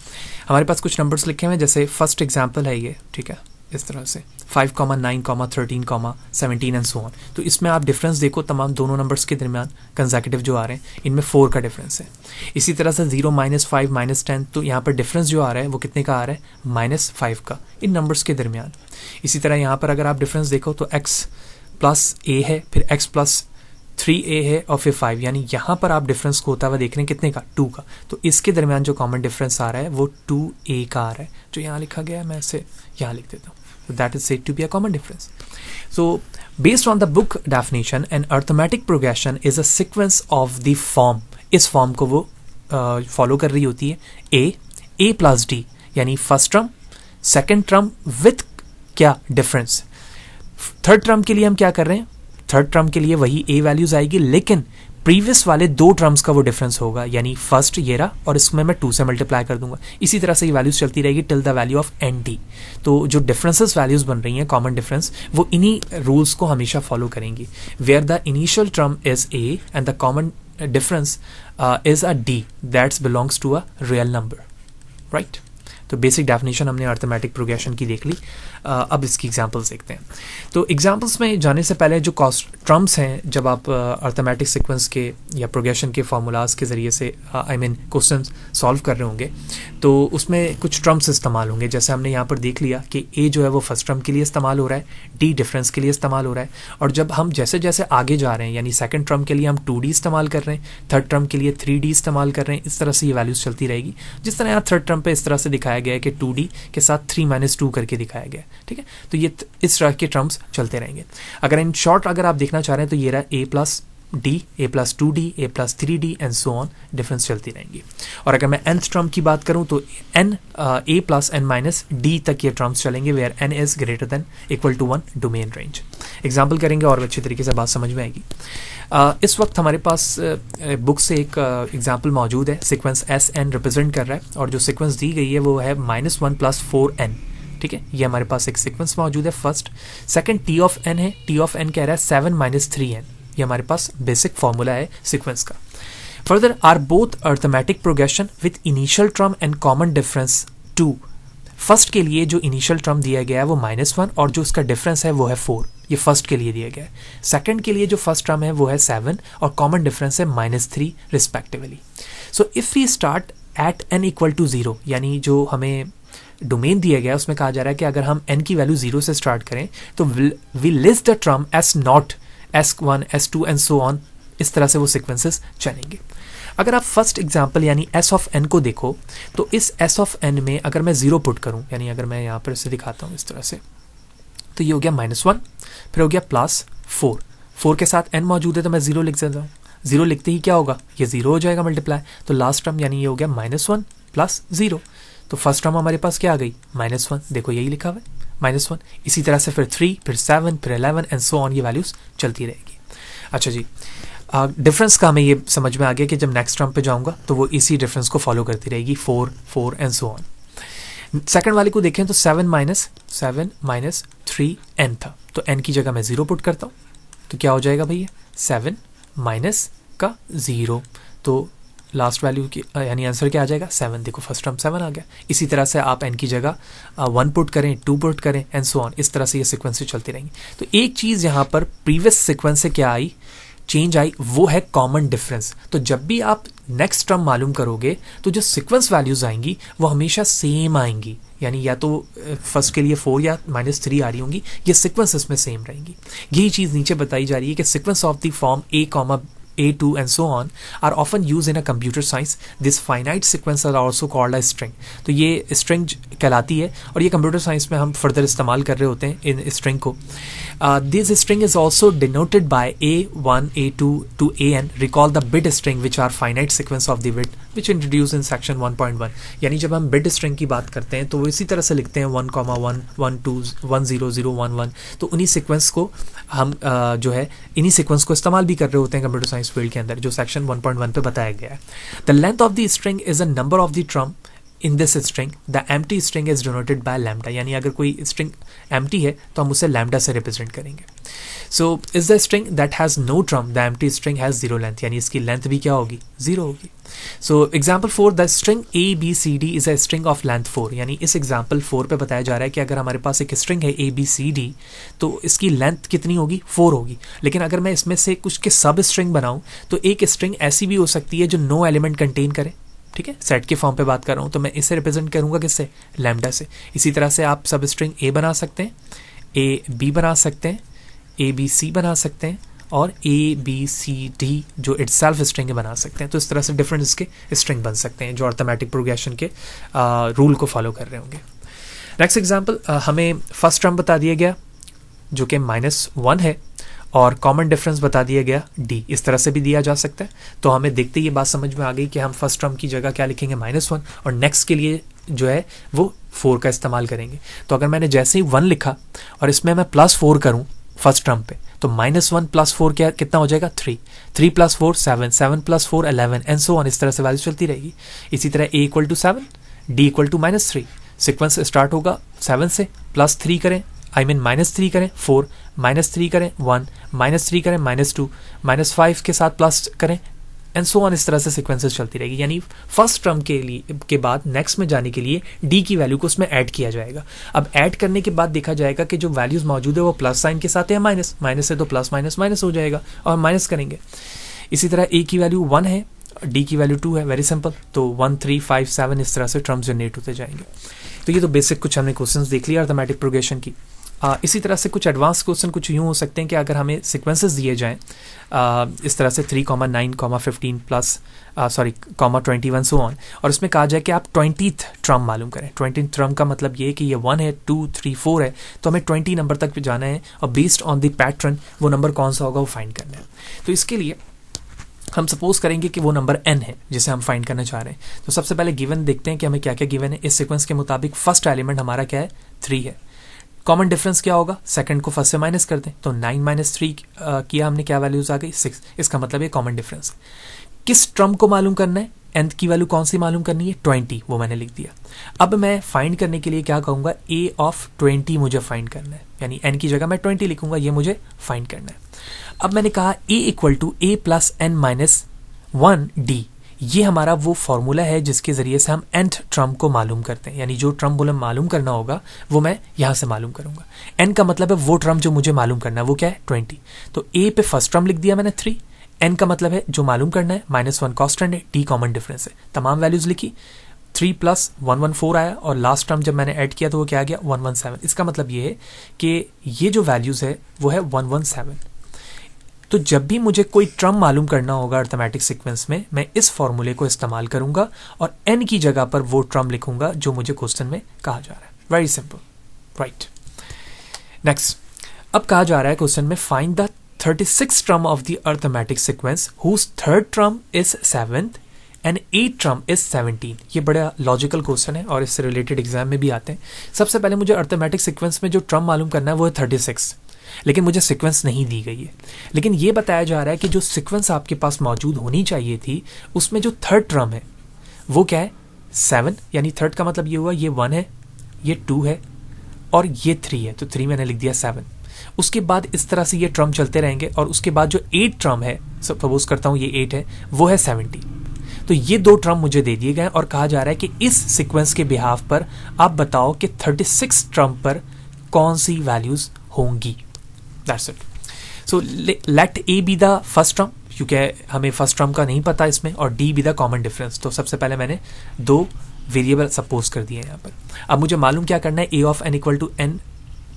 हमारे पास कुछ नंबर्स लिखे हुए हैं, जैसे फर्स्ट एग्जाम्पल है ये, ठीक है, इस तरह से 5, 9, 13, 17 एंड सो ऑन। तो इसमें आप डिफरेंस देखो तमाम दोनों नंबर्स के दरमियान कंसेक्यूटिव जो आ रहे हैं इनमें 4 का डिफरेंस है। इसी तरह से 0, -5, -10, तो यहाँ पर डिफरेंस जो आ रहा है वो कितने का आ रहा है, -5 का इन नंबर्स के दरमियान। इसी तरह यहाँ पर अगर आप डिफरेंस देखो तो x+a है, फिर x+3a है और फिर 5, यानी यहाँ पर आप डिफरेंस को होता हुआ देख रहे हैं कितने का, 2 का। तो इसके दरमियान जो कॉमन डिफरेंस आ रहा है वो 2a का आ रहा है, जो यहाँ लिखा गया है, मैं इसे यहाँ लिख देता हूँ। So that is said to be a common difference. So based on the book definition, an arithmetic progression is a sequence of the form। इस फॉर्म को वो फॉलो कर रही होती है a plus d, यानी first term second term with क्या difference. Third term के लिए हम क्या कर रहे हैं, थर्ड टर्म के लिए वही a वैल्यूज आएगी, लेकिन प्रीवियस वाले दो टर्म्स का वो डिफरेंस होगा, यानी फर्स्ट ये रहा और इसमें मैं 2 से मल्टीप्लाई कर दूंगा। इसी तरह से ये वैल्यूज चलती रहेगी till the value of nd। तो जो डिफरेंसेस वैल्यूज बन रही हैं कॉमन डिफरेंस, वो इन्हीं रूल्स को हमेशा फॉलो करेंगी, where the initial term is a and the common difference is a d that's belongs to a real number, right. तो बेसिक डेफिनेशन हमने अर्थमेटिक प्रोग्रेशन की देख ली। अब इसकी एग्जांपल्स देखते हैं। तो एग्जांपल्स में जाने से पहले जो टर्म्स हैं, जब आप अर्थमेटिक सीक्वेंस के या प्रोग्रेशन के फार्मूलाज के ज़रिए से क्वेश्चन सॉल्व कर रहे होंगे, तो उसमें कुछ टर्म्स इस्तेमाल होंगे। जैसे हमने यहाँ पर देख लिया कि a जो है वो फर्स्ट टर्म के लिए इस्तेमाल हो रहा है, d डिफरेंस के लिए इस्तेमाल हो रहा है, और जब हम जैसे जैसे आगे जा रहे हैं, यानी सेकंड टर्म के लिए हम 2d इस्तेमाल कर रहे हैं, थर्ड टर्म के लिए 3d इस्तेमाल कर रहे हैं, इस तरह से ये वैल्यूज चलती रहेगी। जिस तरह यहाँ थर्ड टर्म पे इस तरह से दिखाया गया है कि 2d के साथ 3 - 2 करके दिखाया गया है, ठीक है। तो ये इस तरह के टर्म्स चलते रहेंगे। अगर इन शॉर्ट अगर आप देखना चाह रहे हैं तो ये रहा a+d, a+2d, a+3d and so on, difference चलती रहेंगी। और अगर मैं nth टर्म की बात करूं तो a+n-d तक ये टर्म्स चलेंगे, where n is greater than equal to 1 domain range. Example करेंगे और अच्छी तरीके से बात समझ में आएगी। इस वक्त हमारे पास बुक से एक एग्जाम्पल मौजूद है, सीक्वेंस SN रिप्रेजेंट कर रहा है, और जो सीक्वेंस दी गई है वो है -1 + 4n, ठीक है। ये हमारे पास एक सीक्वेंस मौजूद है first. Second t of n है, t ऑफ n कह रहा है 7 - 3n। ये हमारे पास बेसिक फॉर्मूला है सीक्वेंस का। Further are both arithmetic progression with initial term and common difference 2। First के लिए जो इनिशियल टर्म दिया गया है वो -1 और जो उसका डिफरेंस है वो है 4, ये फर्स्ट के लिए दिया गया है। सेकंड के लिए जो फर्स्ट टर्म है वो है 7 और कॉमन डिफरेंस है -3 respectively. So if we start at n = 0, यानी जो हमें डोमेन दिया गया है उसमें कहा जा रहा है कि अगर हम n की वैल्यू 0 से स्टार्ट करें तो we list the term S0, S1, S2 and so on, इस तरह से वो सीक्वेंसेस चलेंगे। अगर आप फर्स्ट एग्जांपल यानी s ऑफ n को देखो तो इस s ऑफ n में अगर मैं 0 पुट करूं, यानी अगर मैं यहाँ पर इसे दिखाता हूँ इस तरह से, तो ये हो गया -1, फिर हो गया +4, 4 के साथ n मौजूद है तो मैं 0 लिख देता हूँ। 0 लिखते ही क्या होगा, ये 0 हो जाएगा मल्टीप्लाई, तो लास्ट टर्म यानी ये हो गया -1 + 0। तो फर्स्ट टर्म हमारे पास क्या आ गई, -1, देखो यही लिखा हुआ है -1। इसी तरह से फिर 3, फिर 7, फिर 11 एंड सो ऑन, ये वैल्यूज चलती रहेगी। अच्छा जी, डिफरेंस का हमें ये समझ में आ गया कि जब नेक्स्ट टर्म पे जाऊंगा तो वो इसी डिफरेंस को फॉलो करती रहेगी, 4, 4 एंड सो ऑन। सेकंड वाले को देखें तो 7 - 3n था, तो n की जगह मैं 0 पुट करता हूँ, तो क्या हो जाएगा भैया, 7 - 0, तो लास्ट वैल्यू की यानी आंसर क्या आ जाएगा, 7। देखो फर्स्ट टर्म 7 आ गया। इसी तरह से आप n की जगह 1 पुट करें, 2 पुट करें एंड सो ऑन, इस तरह से ये सीक्वेंस चलती रहेंगी। तो एक चीज़ यहाँ पर प्रीवियस सीक्वेंस से क्या आई, चेंज आई, वो है कॉमन डिफरेंस। तो जब भी आप नेक्स्ट टर्म मालूम करोगे तो जो सीक्वेंस वैल्यूज आएंगी वो हमेशा सेम आएंगी, यानी या तो फर्स्ट के लिए 4 या -3 आ रही होंगी, ये सीक्वेंस इसमें सेम रहेंगी। यही चीज़ नीचे बताई जा रही है कि sequence of the form a, A2 and so on are often used in a computer science. This finite sequence are also called a string. तो ये string कहलाती है और ये कंप्यूटर साइंस में हम फर्दर इस्तेमाल कर रहे होते हैं इन स्ट्रिंग को. This string is also denoted by A1, A2 to AN. Recall the bit string which are finite sequence of the bit which introduced in section 1.1. यानी जब हम bit string की बात करते हैं तो वो इसी तरह से लिखते हैं 1,1, 1, 2, 1, 0, 0, 1, 1. तो उन्हीं सीक्वेंस को हम जो है इन्हीं सीक्वेंस को इस्तेमाल भी कर रहे होते हैं कंप्यूटर साइंस फील्ड के अंदर, जो सेक्शन 1.1 पे बताया गया है. The length of the string is a number of the term in this string. The empty string is denoted by lambda. यानी अगर कोई स्ट्रिंग एम्प्टी है तो हम उसे लैम्डा से रिप्रेजेंट करेंगे. So is the string that has no term, the empty string has zero length. यानी इसकी लेंथ भी क्या होगी, जीरो होगी. So example 4, the string ABCD is a string of length 4. यानी इस एग्जाम्पल 4 पे बताया जा रहा है कि अगर हमारे पास एक स्ट्रिंग है ABCD तो इसकी लेंथ कितनी होगी, 4 होगी. लेकिन अगर मैं इसमें से कुछ के सब स्ट्रिंग बनाऊं तो एक स्ट्रिंग ऐसी भी हो सकती है जो नो एलिमेंट कंटेन करे. ठीक है, सेट के फॉर्म पे बात कर रहा हूं तो मैं इसे रिप्रेजेंट करूंगा किससे, लैम्डा से. इसी तरह से आप सब स्ट्रिंग A बना सकते हैं, AB बना सकते हैं, ABC बना सकते हैं और ABCD जो इटसेल्फ स्ट्रिंग बना सकते हैं. तो इस तरह से डिफरेंट इसके स्ट्रिंग बन सकते हैं जो अर्थमेटिक प्रोग्रेशन के रूल को फॉलो कर रहे होंगे. नेक्स्ट एग्जांपल, हमें फर्स्ट टर्म बता दिया गया जो कि -1 है और कॉमन डिफरेंस बता दिया गया D. इस तरह से भी दिया जा सकता है. तो हमें देखते ही ये बात समझ में आ गई कि हम फर्स्ट टर्म की जगह क्या लिखेंगे, -1, और नेक्स्ट के लिए जो है वो 4 का इस्तेमाल करेंगे. तो अगर मैंने जैसे ही 1 लिखा और इसमें मैं +4 करूं फर्स्ट टर्म पे तो -1 + 4 क्या कितना हो जाएगा, 3. 3 + 4 7, 7 + 4 11 एंड सो ऑन. इस तरह से वैल्यू चलती रहेगी. इसी तरह A = 7, D = -3. सीक्वेंस स्टार्ट होगा 7 से, +3 करें, -3 करें 4, -3 करें 1, -3 करें -2, -5 के साथ प्लस करें एंड सो ऑन. इस तरह से सीक्वेंसेस चलती रहेगी. यानी फर्स्ट टर्म के बाद नेक्स्ट में जाने के लिए D की वैल्यू को उसमें ऐड किया जाएगा. अब ऐड करने के बाद देखा जाएगा कि जो वैल्यूज मौजूद है वो प्लस साइन के साथ है या माइनस, माइनस है तो प्लस माइनस माइनस हो जाएगा और माइनस करेंगे. इसी तरह A की वैल्यू 1 है, D की वैल्यू 2 है, वेरी सिंपल. तो 1, 3, 5, 7 इस तरह से टर्म्स जनरेट होते जाएंगे. तो ये तो बेसिक कुछ हमने क्वेश्चंस देख लिया अर्थमेटिक प्रोग्रेशन की. इसी तरह से कुछ एडवांस क्वेश्चन कुछ यूँ हो सकते हैं कि अगर हमें सीक्वेंसेस दिए जाएं इस तरह से 3, 9, 15 प्लस -21 सो ऑन, और इसमें कहा जाए कि आप 20th ट्रम मालूम करें. 20th ट्रम का मतलब ये है कि ये 1 है, 2, 3, 4 है, तो हमें 20 नंबर तक जाना है और बेस्ड ऑन द पैटर्न वो नंबर कौन सा होगा वो फाइंड करना है. तो इसके लिए हम सपोज करेंगे कि वो नंबर n है जिसे हम फाइंड करना चाह रहे हैं. तो सबसे पहले गिवन देखते हैं कि हमें क्या क्या गिवन है. इस सीक्वेंस के मुताबिक फर्स्ट एलिमेंट हमारा क्या है, 3 है. कॉमन डिफरेंस क्या होगा, सेकंड को फर्स्ट से माइनस कर दें तो 9 - 3 किया हमने, क्या वैल्यूज आ गई 6. इसका मतलब ये कॉमन डिफरेंस. किस ट्रम को मालूम करना है, nth की वैल्यू कौन सी मालूम करनी है, 20, वो मैंने लिख दिया. अब मैं फाइंड करने के लिए क्या कहूंगा, A of 20 मुझे फाइंड करना है. यानी n की जगह मैं 20 लिखूंगा, ये मुझे फाइंड करना है. अब मैंने कहा A = A + n - 1 D. ये हमारा वो फॉर्मूला है जिसके जरिए से हम nth ट्रम को मालूम करते हैं. यानी जो ट्रम बोले मालूम करना होगा वो मैं यहां से मालूम करूंगा. n का मतलब है वो ट्रम जो मुझे मालूम करना है वो क्या है, 20. तो A पे फर्स्ट ट्रम लिख दिया मैंने 3. n का मतलब है जो मालूम करना है, -1 कांस्टेंट है, D कॉमन डिफरेंस है. तमाम वैल्यूज लिखी, 3 + 114 आया और लास्ट टर्म जब मैंने ऐड किया तो वो क्या आ गया, 117. इसका मतलब ये है कि ये जो वैल्यूज है वो है 117. तो जब भी मुझे कोई ट्रम मालूम करना होगा अर्थमेटिक सीक्वेंस में, मैं इस फॉर्मूले को इस्तेमाल करूंगा और n की जगह पर वो ट्रम लिखूंगा जो मुझे क्वेश्चन में कहा जा रहा है. Very simple, right. नेक्स्ट, अब कहा जा रहा है क्वेश्चन में find the 36th term of the arithmetic sequence whose third term is 7th and 8th term is 17. ये बड़ा लॉजिकल क्वेश्चन है और इससे रिलेटेड एग्जाम में भी आते हैं. सबसे पहले मुझे अर्थमेटिक सीक्वेंस में जो ट्रम मालूम करना है वो है 36, लेकिन मुझे सीक्वेंस नहीं दी गई है. लेकिन ये बताया जा रहा है कि जो सीक्वेंस आपके पास मौजूद होनी चाहिए थी उसमें जो थर्ड ट्रम है वो क्या है, 7. यानी थर्ड का मतलब ये हुआ ये 1 है, ये 2 है और ये 3 है. तो 3 मैंने लिख दिया 7. उसके बाद इस तरह से ये ट्रम चलते रहेंगे और उसके बाद जो 8 ट्रम है, सपोज करता हूं ये 8 है, वो है 70. तो ये 2 ट्रम मुझे दे दिए गए और कहा जा रहा है कि इस सीक्वेंस के बिहाफ पर आप बताओ कि 36 ट्रम पर कौन सी वैल्यूज होंगी. That's it. So let A be the first term, क्योंकि हमें फर्स्ट टर्म का नहीं पता इसमें, और D be the common difference. तो सबसे पहले मैंने 2 वेरिएबल सपोज कर दिए यहाँ पर. अब मुझे मालूम क्या करना है, A of n = n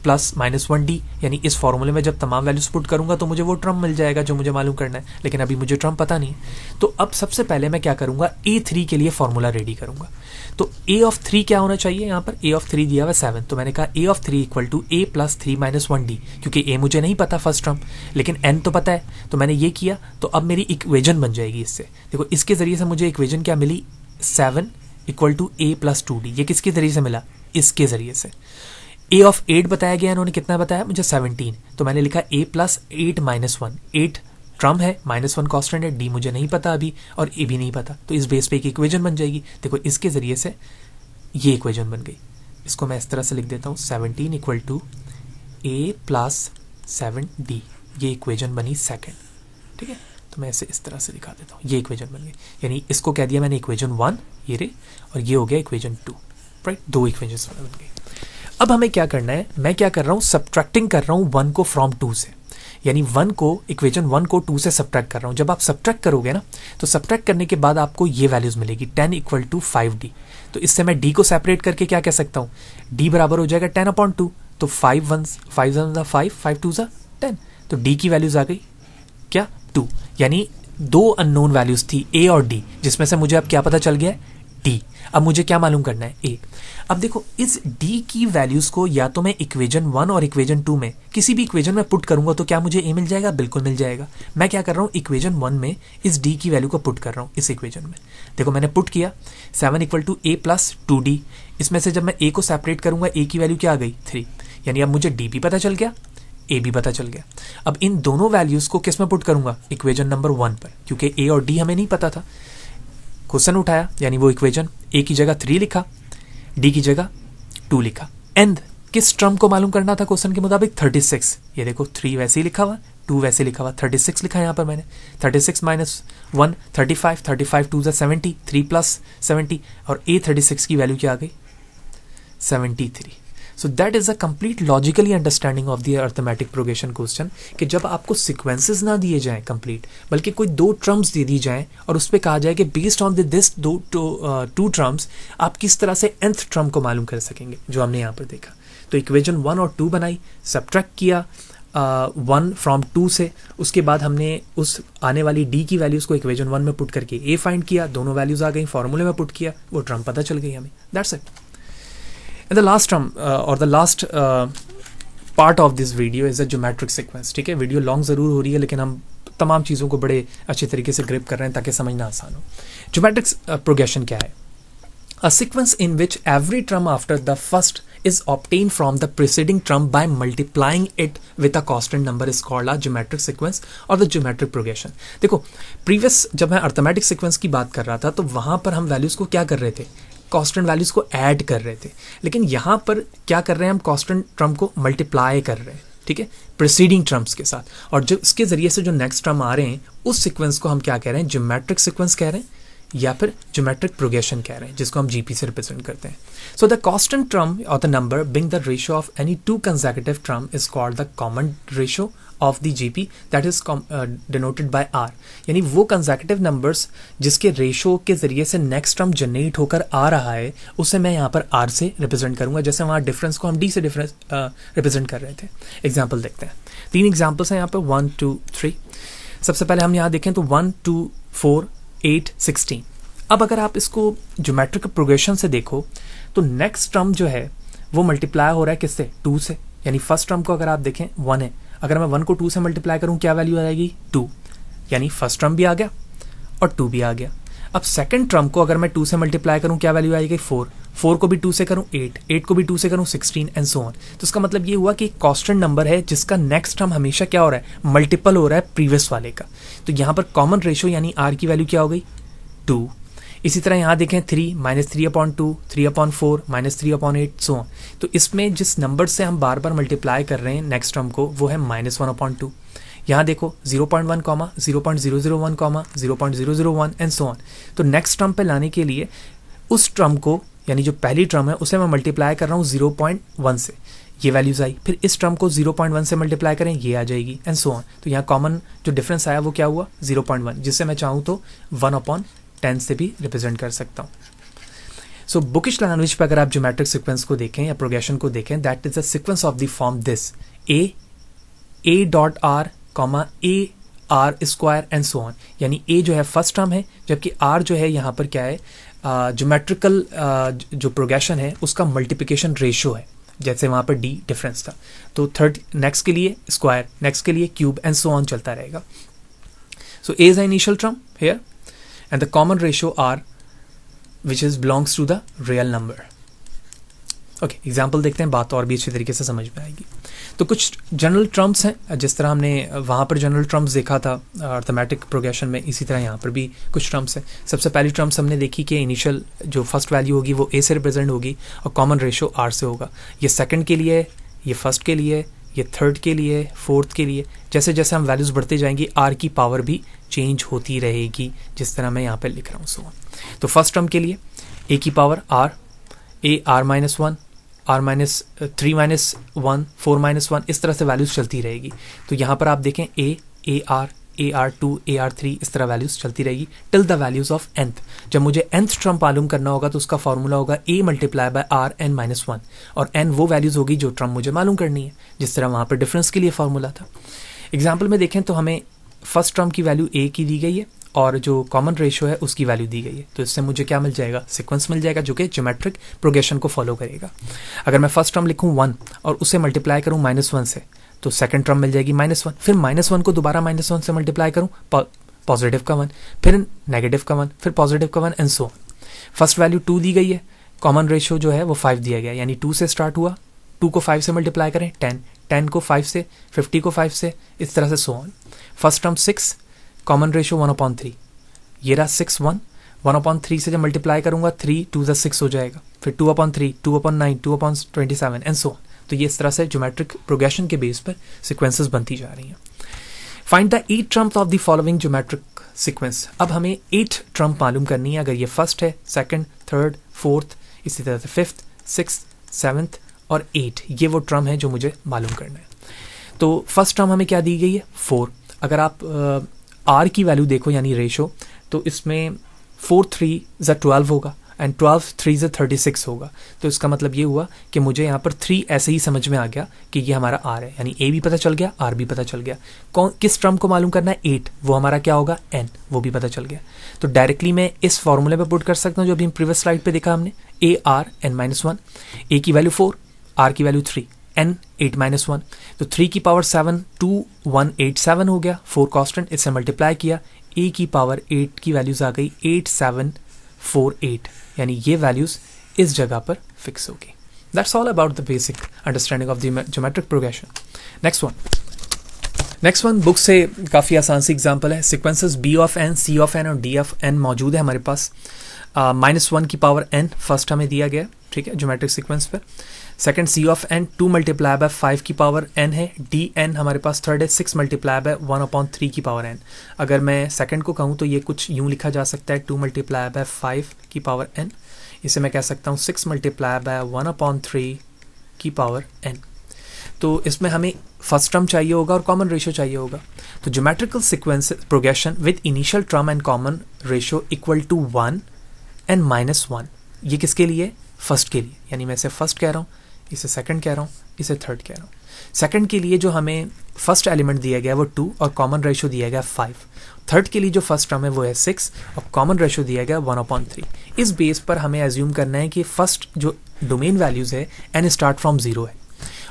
plus minus 1d, यानी इस फॉर्मूले में जब तमाम वैल्यूज पुट करूंगा तो मुझे वो टर्म मिल जाएगा जो मुझे मालूम करना है, लेकिन अभी मुझे टर्म पता नहीं है। तो अब सबसे पहले मैं क्या करूंगा, A3 के लिए फॉर्मूला रेडी करूंगा। तो A ऑफ 3 क्या होना चाहिए, यहाँ पर A ऑफ 3 दिया हुआ 7, तो मैंने कहा A of 3 equal to A plus 3 minus 1d, क्योंकि A मुझे नहीं पता फर्स्ट टर्म, लेकिन n तो पता है, तो मैंने ये किया। तो अब मेरी इक्वेजन बन जाएगी इससे। देखो इसके जरिए से मुझे इक्वेजन क्या मिली, 7 equal to A plus 2d। ये किसके जरिए से मिला, इसके जरिए से। A ऑफ 8 बताया गया, इन्होंने कितना बताया मुझे, 17, तो मैंने लिखा A प्लस 8 माइनस 1। 8 टर्म है, माइनस 1 कॉन्स्टेंट है, D मुझे नहीं पता अभी और A भी नहीं पता, तो इस बेस पे एक इक्वेजन बन जाएगी। देखो इसके जरिए से ये इक्वेजन बन गई। इसको मैं इस तरह से लिख देता हूँ, 17 equal to A plus 7D। ये इक्वेजन बनी सेकेंड, ठीक है। तो मैं इसे इस तरह से दिखा देता हूँ, ये इक्वेजन बन गई, यानी इसको कह दिया मैंने इक्वेजन 1, ये रे, और ये हो गया इक्वेजन 2, राइट। 2 इक्वेजन बन गई। अब हमें क्या करना है, मैं क्या कर रहा हूँ, सब्ट्रैक्टिंग कर रहा हूँ 1 को फ्रॉम 2 से, यानी 1 को, इक्वेजन 1 को 2 से सब्ट्रैक्ट कर रहा हूँ। जब आप सब्ट्रैक्ट करोगे ना, तो सब्ट्रैक्ट करने के बाद आपको ये वैल्यूज मिलेगी, 10 इक्वल टू 5d। तो इससे मैं d को सेपरेट करके क्या कह सकता हूँ, d बराबर हो जाएगा 10/2, तो 5 1 5 5 5 2 10, तो d की वैल्यूज आ गई क्या, 2। यानी 2 अननोन वैल्यूज थी a और d, जिसमें से मुझे अब क्या पता चल गया है, d। अब मुझे क्या मालूम करना है, a। अब देखो इस d की वैल्यूज को या तो मैं इक्वेजन 1 और इक्वेजन 2 में किसी भी इक्वेजन में पुट करूंगा तो क्या मुझे a मिल जाएगा, बिल्कुल मिल जाएगा। मैं क्या कर रहा हूँ, इक्वेजन 1 में इस d की वैल्यू को पुट कर रहा हूँ इस इक्वेजन में। देखो मैंने पुट किया 7 equal to a plus 2d। इसमें से जब मैं a को सेपरेट करूंगा, a की वैल्यू क्या आ गई, 3, यानी अब मुझे d भी पता चल गया, a भी पता चल गया। अब इन दोनों वैल्यूज को किस में पुट करूंगा, इक्वेजन नंबर 1 पर, क्योंकि a और d हमें नहीं पता था। क्वेश्चन उठाया, यानी वो इक्वेजन, a की जगह 3 लिखा, d की जगह 2 लिखा। एंड किस टर्म को मालूम करना था क्वेश्चन के मुताबिक, 36। ये देखो 3 वैसे ही लिखा हुआ, 2 वैसे लिखा हुआ, 36 लिखा यहाँ पर मैंने। 36 माइनस 1 35, 35 2 70, 3 प्लस 70, और a 36 की वैल्यू क्या आ गई, 73। So that is a complete logically understanding of the arithmetic progression question, कि जब आपको सीक्वेंसेस ना दिए जाएं कंप्लीट, बल्कि कोई 2 टर्म्स दे दी जाएं और उस पर कहा जाए कि बेस्ड ऑन दिस 2 टर्म्स आप किस तरह से nth टर्म को मालूम कर सकेंगे, जो हमने यहाँ पर देखा। तो इक्वेजन 1 और 2 बनाई, सब्ट्रैक्ट किया 1 फ्रॉम 2 से, उसके बाद हमने उस आने वाली d की वैल्यूज को इक्वेजन 1 में पुट करके a फाइंड किया, दोनों वैल्यूज आ गई, फॉर्मूले में पुट किया, वो टर्म पता चल गई हमें। That's it. And the last term or the last part of this video is a geometric sequence। ठीक है, वीडियो लॉन्ग ज़रूर हो रही है, लेकिन हम तमाम चीज़ों को बड़े अच्छे तरीके से ग्रिप कर रहे हैं ताकि समझना आसान हो। Geometric progression क्या है? A sequence in which every term after the first is obtained from the preceding term by multiplying it with a constant number is called a geometric sequence or the geometric progression। देखो previous जब मैं arithmetic sequence की बात कर रहा था तो वहाँ पर हम वैल्यूज़ को क्या कर रहे थे, कांस्टेंट वैल्यूज को ऐड कर रहे थे, लेकिन यहाँ पर क्या कर रहे हैं, हम कांस्टेंट टर्म को मल्टीप्लाई कर रहे हैं, ठीक है, प्रीसीडिंग टर्म्स के साथ, और जो इसके जरिए से जो नेक्स्ट टर्म आ रहे हैं उस सीक्वेंस को हम क्या कह रहे हैं, ज्योमेट्रिक सीक्वेंस कह रहे हैं या फिर ज्योमेट्रिक प्रोग्रेशन कह रहे हैं, जिसको हम जीपी से रिप्रेजेंट करते हैं। सो द कांस्टेंट टर्म और the number being the ratio of any 2 consecutive term is called the common ratio of the GP that is denoted by r. यानी वो कंसेक्यूटिव नंबर्स जिसके रेशियो के जरिए से नेक्स्ट टर्म जनरेट होकर आ रहा है उसे मैं यहाँ पर आर से रिप्रेजेंट करूंगा, जैसे वहाँ डिफरेंस को हम डी से डिफरेंस रिप्रेजेंट कर रहे थे। एग्जाम्पल देखते हैं, 3 एग्जाम्पल्स हैं यहाँ पर, 1 2 3। सबसे पहले हम यहाँ देखें तो 1 2 4 8 16। अब अगर आप इसको ज्योमेट्रिक प्रोग्रेशन से देखो तो नेक्स्ट टर्म जो है वो मल्टीप्लाई हो रहा है किससे, 2 से। यानी फर्स्ट टर्म को अगर आप देखें 1 है, अगर मैं 1 को 2 से मल्टीप्लाई करूं क्या वैल्यू आएगी, 2, यानी फर्स्ट टर्म भी आ गया और 2 भी आ गया। अब सेकंड टर्म को अगर मैं 2 से मल्टीप्लाई करूं क्या वैल्यू आएगी, 4, 4 को भी 2 से करूं 8, 8 को भी 2 से करूं 16 एंड सो ऑन। तो इसका मतलब ये हुआ कि कांस्टेंट नंबर है जिसका नेक्स्ट टर्म हमेशा क्या हो रहा है, मल्टीपल हो रहा है प्रीवियस वाले का। तो यहाँ पर कॉमन रेशियो यानी आर की वैल्यू क्या हो गई, 2। इसी तरह यहाँ देखें 3 -3/2 3/4 -3/8 सो ऑन। तो इसमें जिस नंबर से हम बार बार मल्टीप्लाई कर रहे हैं नेक्स्ट टर्म को वो है -1/2। यहाँ देखो 0.1 0.001 0.001 एंड सो ऑन। तो नेक्स्ट टर्म पे लाने के लिए उस टर्म को यानी जो पहली टर्म है उसे मैं मल्टीप्लाई कर रहा हूँ 0.1 से, ये वैल्यूज आई। फिर इस टर्म को 0.1 से मल्टीप्लाई करें, ये आ जाएगी एंड सो ऑन। तो यहाँ कॉमन जो डिफरेंस आया वो क्या हुआ, 0.1, जिससे मैं चाहूँ तो 1/10 से भी रिप्रेजेंट कर सकता हूँ। सो बुकिश लैंग्वेज पे अगर आप ज्योमेट्रिक सीक्वेंस को देखें या प्रोग्रेशन को देखें, that is a sequence of the form this A dot R comma A R square and so on, यानी ए जो है फर्स्ट टर्म है, जबकि आर जो है यहाँ पर क्या है, ज्योमेट्रिकल जो प्रोग्रेशन है उसका मल्टीप्लिकेशन रेशियो है, जैसे वहाँ पर डी डिफरेंस था। तो थर्ड नेक्स्ट के लिए स्क्वायर, नेक्स्ट के लिए क्यूब एंड सो ऑन चलता रहेगा। So A is the initial term here and the common ratio R which is belongs to the real number. Okay, example देखते हैं, बात और भी अच्छी तरीके से समझ में आएगी। तो कुछ जनरल टर्म्स हैं, जिस तरह हमने वहाँ पर जनरल टर्म्स देखा था अर्थमेटिक प्रोग्रेशन में, इसी तरह यहाँ पर भी कुछ टर्म्स हैं। सबसे पहली टर्म्स हमने देखी कि इनिशियल जो फर्स्ट वैल्यू होगी वो ए से रिप्रेजेंट होगी और कॉमन रेशियो आर से होगा। ये सेकंड के लिए, ये फर्स्ट के लिए, ये थर्ड के लिए, फोर्थ के लिए, जैसे जैसे हम वैल्यूज़ बढ़ते जाएंगी आर की पावर भी चेंज होती रहेगी, जिस तरह मैं यहाँ पर लिख रहा हूँ। सो तो फर्स्ट टर्म के लिए ए की power r, a r minus one, r minus 3 minus 1, 4 minus 1, इस तरह से वैल्यूज़ चलती रहेगी। तो यहाँ पर आप देखें ए आर 2, AR3, इस तरह वैल्यूज़ चलती रहेगी till the values of nth। जब मुझे nth टर्म मालूम करना होगा तो उसका फॉर्मूला होगा a multiply by r n minus 1, और n वो वैल्यूज़ होगी जो टर्म मुझे मालूम करनी है, जिस तरह वहाँ पर डिफरेंस के लिए फॉर्मूला था। एग्जाम्पल में देखें तो हमें फर्स्ट टर्म की वैल्यू a की दी गई है और जो कॉमन रेशियो है उसकी वैल्यू दी गई है। तो इससे मुझे क्या मिल जाएगा, सीक्वेंस मिल जाएगा जो कि ज्योमेट्रिक प्रोग्रेशन को फॉलो करेगा। अगर मैं फर्स्ट टर्म लिखूँ 1 और उसे मल्टीप्लाई करूँ -1 से, तो सेकंड टर्म मिल जाएगी -1, फिर -1 को दोबारा -1 से मल्टीप्लाई करूँ, पॉजिटिव का 1, फिर नेगेटिव का 1, फिर पॉजिटिव का 1 and so on. First value 2 दी गई है, कॉमन रेशियो जो है वो 5 दिया गया, यानी 2 से स्टार्ट हुआ, 2 को 5 से मल्टीप्लाई करें 10, 10 को 5 से, 50 को 5 से, इस तरह से so on. First term 6, common ratio 1/3, ये रहा 6 1, 1/3 से जब मल्टीप्लाई करूंगा 3 2 + 6 हो जाएगा, फिर 2/3, 2/9, 2/27 एंड सो ऑन। तो ये इस तरह से ज्योमेट्रिक प्रोग्रेशन के बेस पर सीक्वेंसेस बनती जा रही हैं। Find the 8 terms of the following geometric sequence. अब हमें 8 टर्म मालूम करनी है, अगर ये फर्स्ट है, सेकंड, थर्ड, फोर्थ, इसी तरह से 5th, 6th, 7th और 8, ये वो टर्म है जो मुझे मालूम करना है। तो फर्स्ट टर्म हमें क्या दी गई है, 4। अगर आप आर की वैल्यू देखो यानी रेशो, तो इसमें 4 3 = 12 होगा एंड 12 3 = 36 होगा। तो इसका मतलब ये हुआ कि मुझे यहाँ पर 3 ऐसे ही समझ में आ गया कि ये हमारा आर है, यानी ए भी पता चल गया, आर भी पता चल गया। किस टर्म को मालूम करना है, 8, वो हमारा क्या होगा, एन, वो भी पता चल गया। तो डायरेक्टली मैं इस फॉर्मूले पे पुट कर सकता हूँ जो अभी प्रीवियस स्लाइड पे देखा हमने, ARn-1, ए की वैल्यू 4, आर की वैल्यू 3, n 8-1, तो 3 की पावर 7 2187 हो गया, 4 कांस्टेंट, इससे मल्टीप्लाई किया, a की पावर 8 की वैल्यूज आ गई 8748, यानी ये वैल्यूज इस जगह पर फिक्स होगी। That's all about the basic understanding of the geometric progression. Next one book से काफ़ी आसान सी एग्जाम्पल है। Sequences b of n, c of n और d ऑफ n मौजूद है हमारे पास। -1 की पावर n फर्स्ट हमें दिया गया, ठीक है, ज्योमेट्रिक सीक्वेंस पर। सेकंड c ऑफ n 2 × 5 की पावर n है, dn हमारे पास थर्ड है 6 × 1/3 की पावर n। अगर मैं सेकंड को कहूँ तो ये कुछ यूँ लिखा जा सकता है 2 × 5 की पावर n, इसे मैं कह सकता हूँ 6 × 1/3 की पावर n। तो इसमें हमें फर्स्ट टर्म चाहिए होगा और कॉमन रेशियो चाहिए होगा। तो geometrical sequence progression with initial term and common ratio equal to 1 and -1, ये किसके लिए, फर्स्ट के लिए, यानी मैं इसे फर्स्ट कह रहा हूँ, इसे सेकंड कह रहा हूँ, इसे थर्ड कह रहा हूँ। सेकंड के लिए जो हमें फर्स्ट एलिमेंट दिया गया वो 2 और कॉमन रेशियो दिया गया 5। थर्ड के लिए जो फर्स्ट टर्म है वो है 6 और कॉमन रेशियो दिया गया 1/3। इस बेस पर हमें एज्यूम करना है कि फर्स्ट जो डोमेन वैल्यूज है n स्टार्ट फ्रॉम 0 है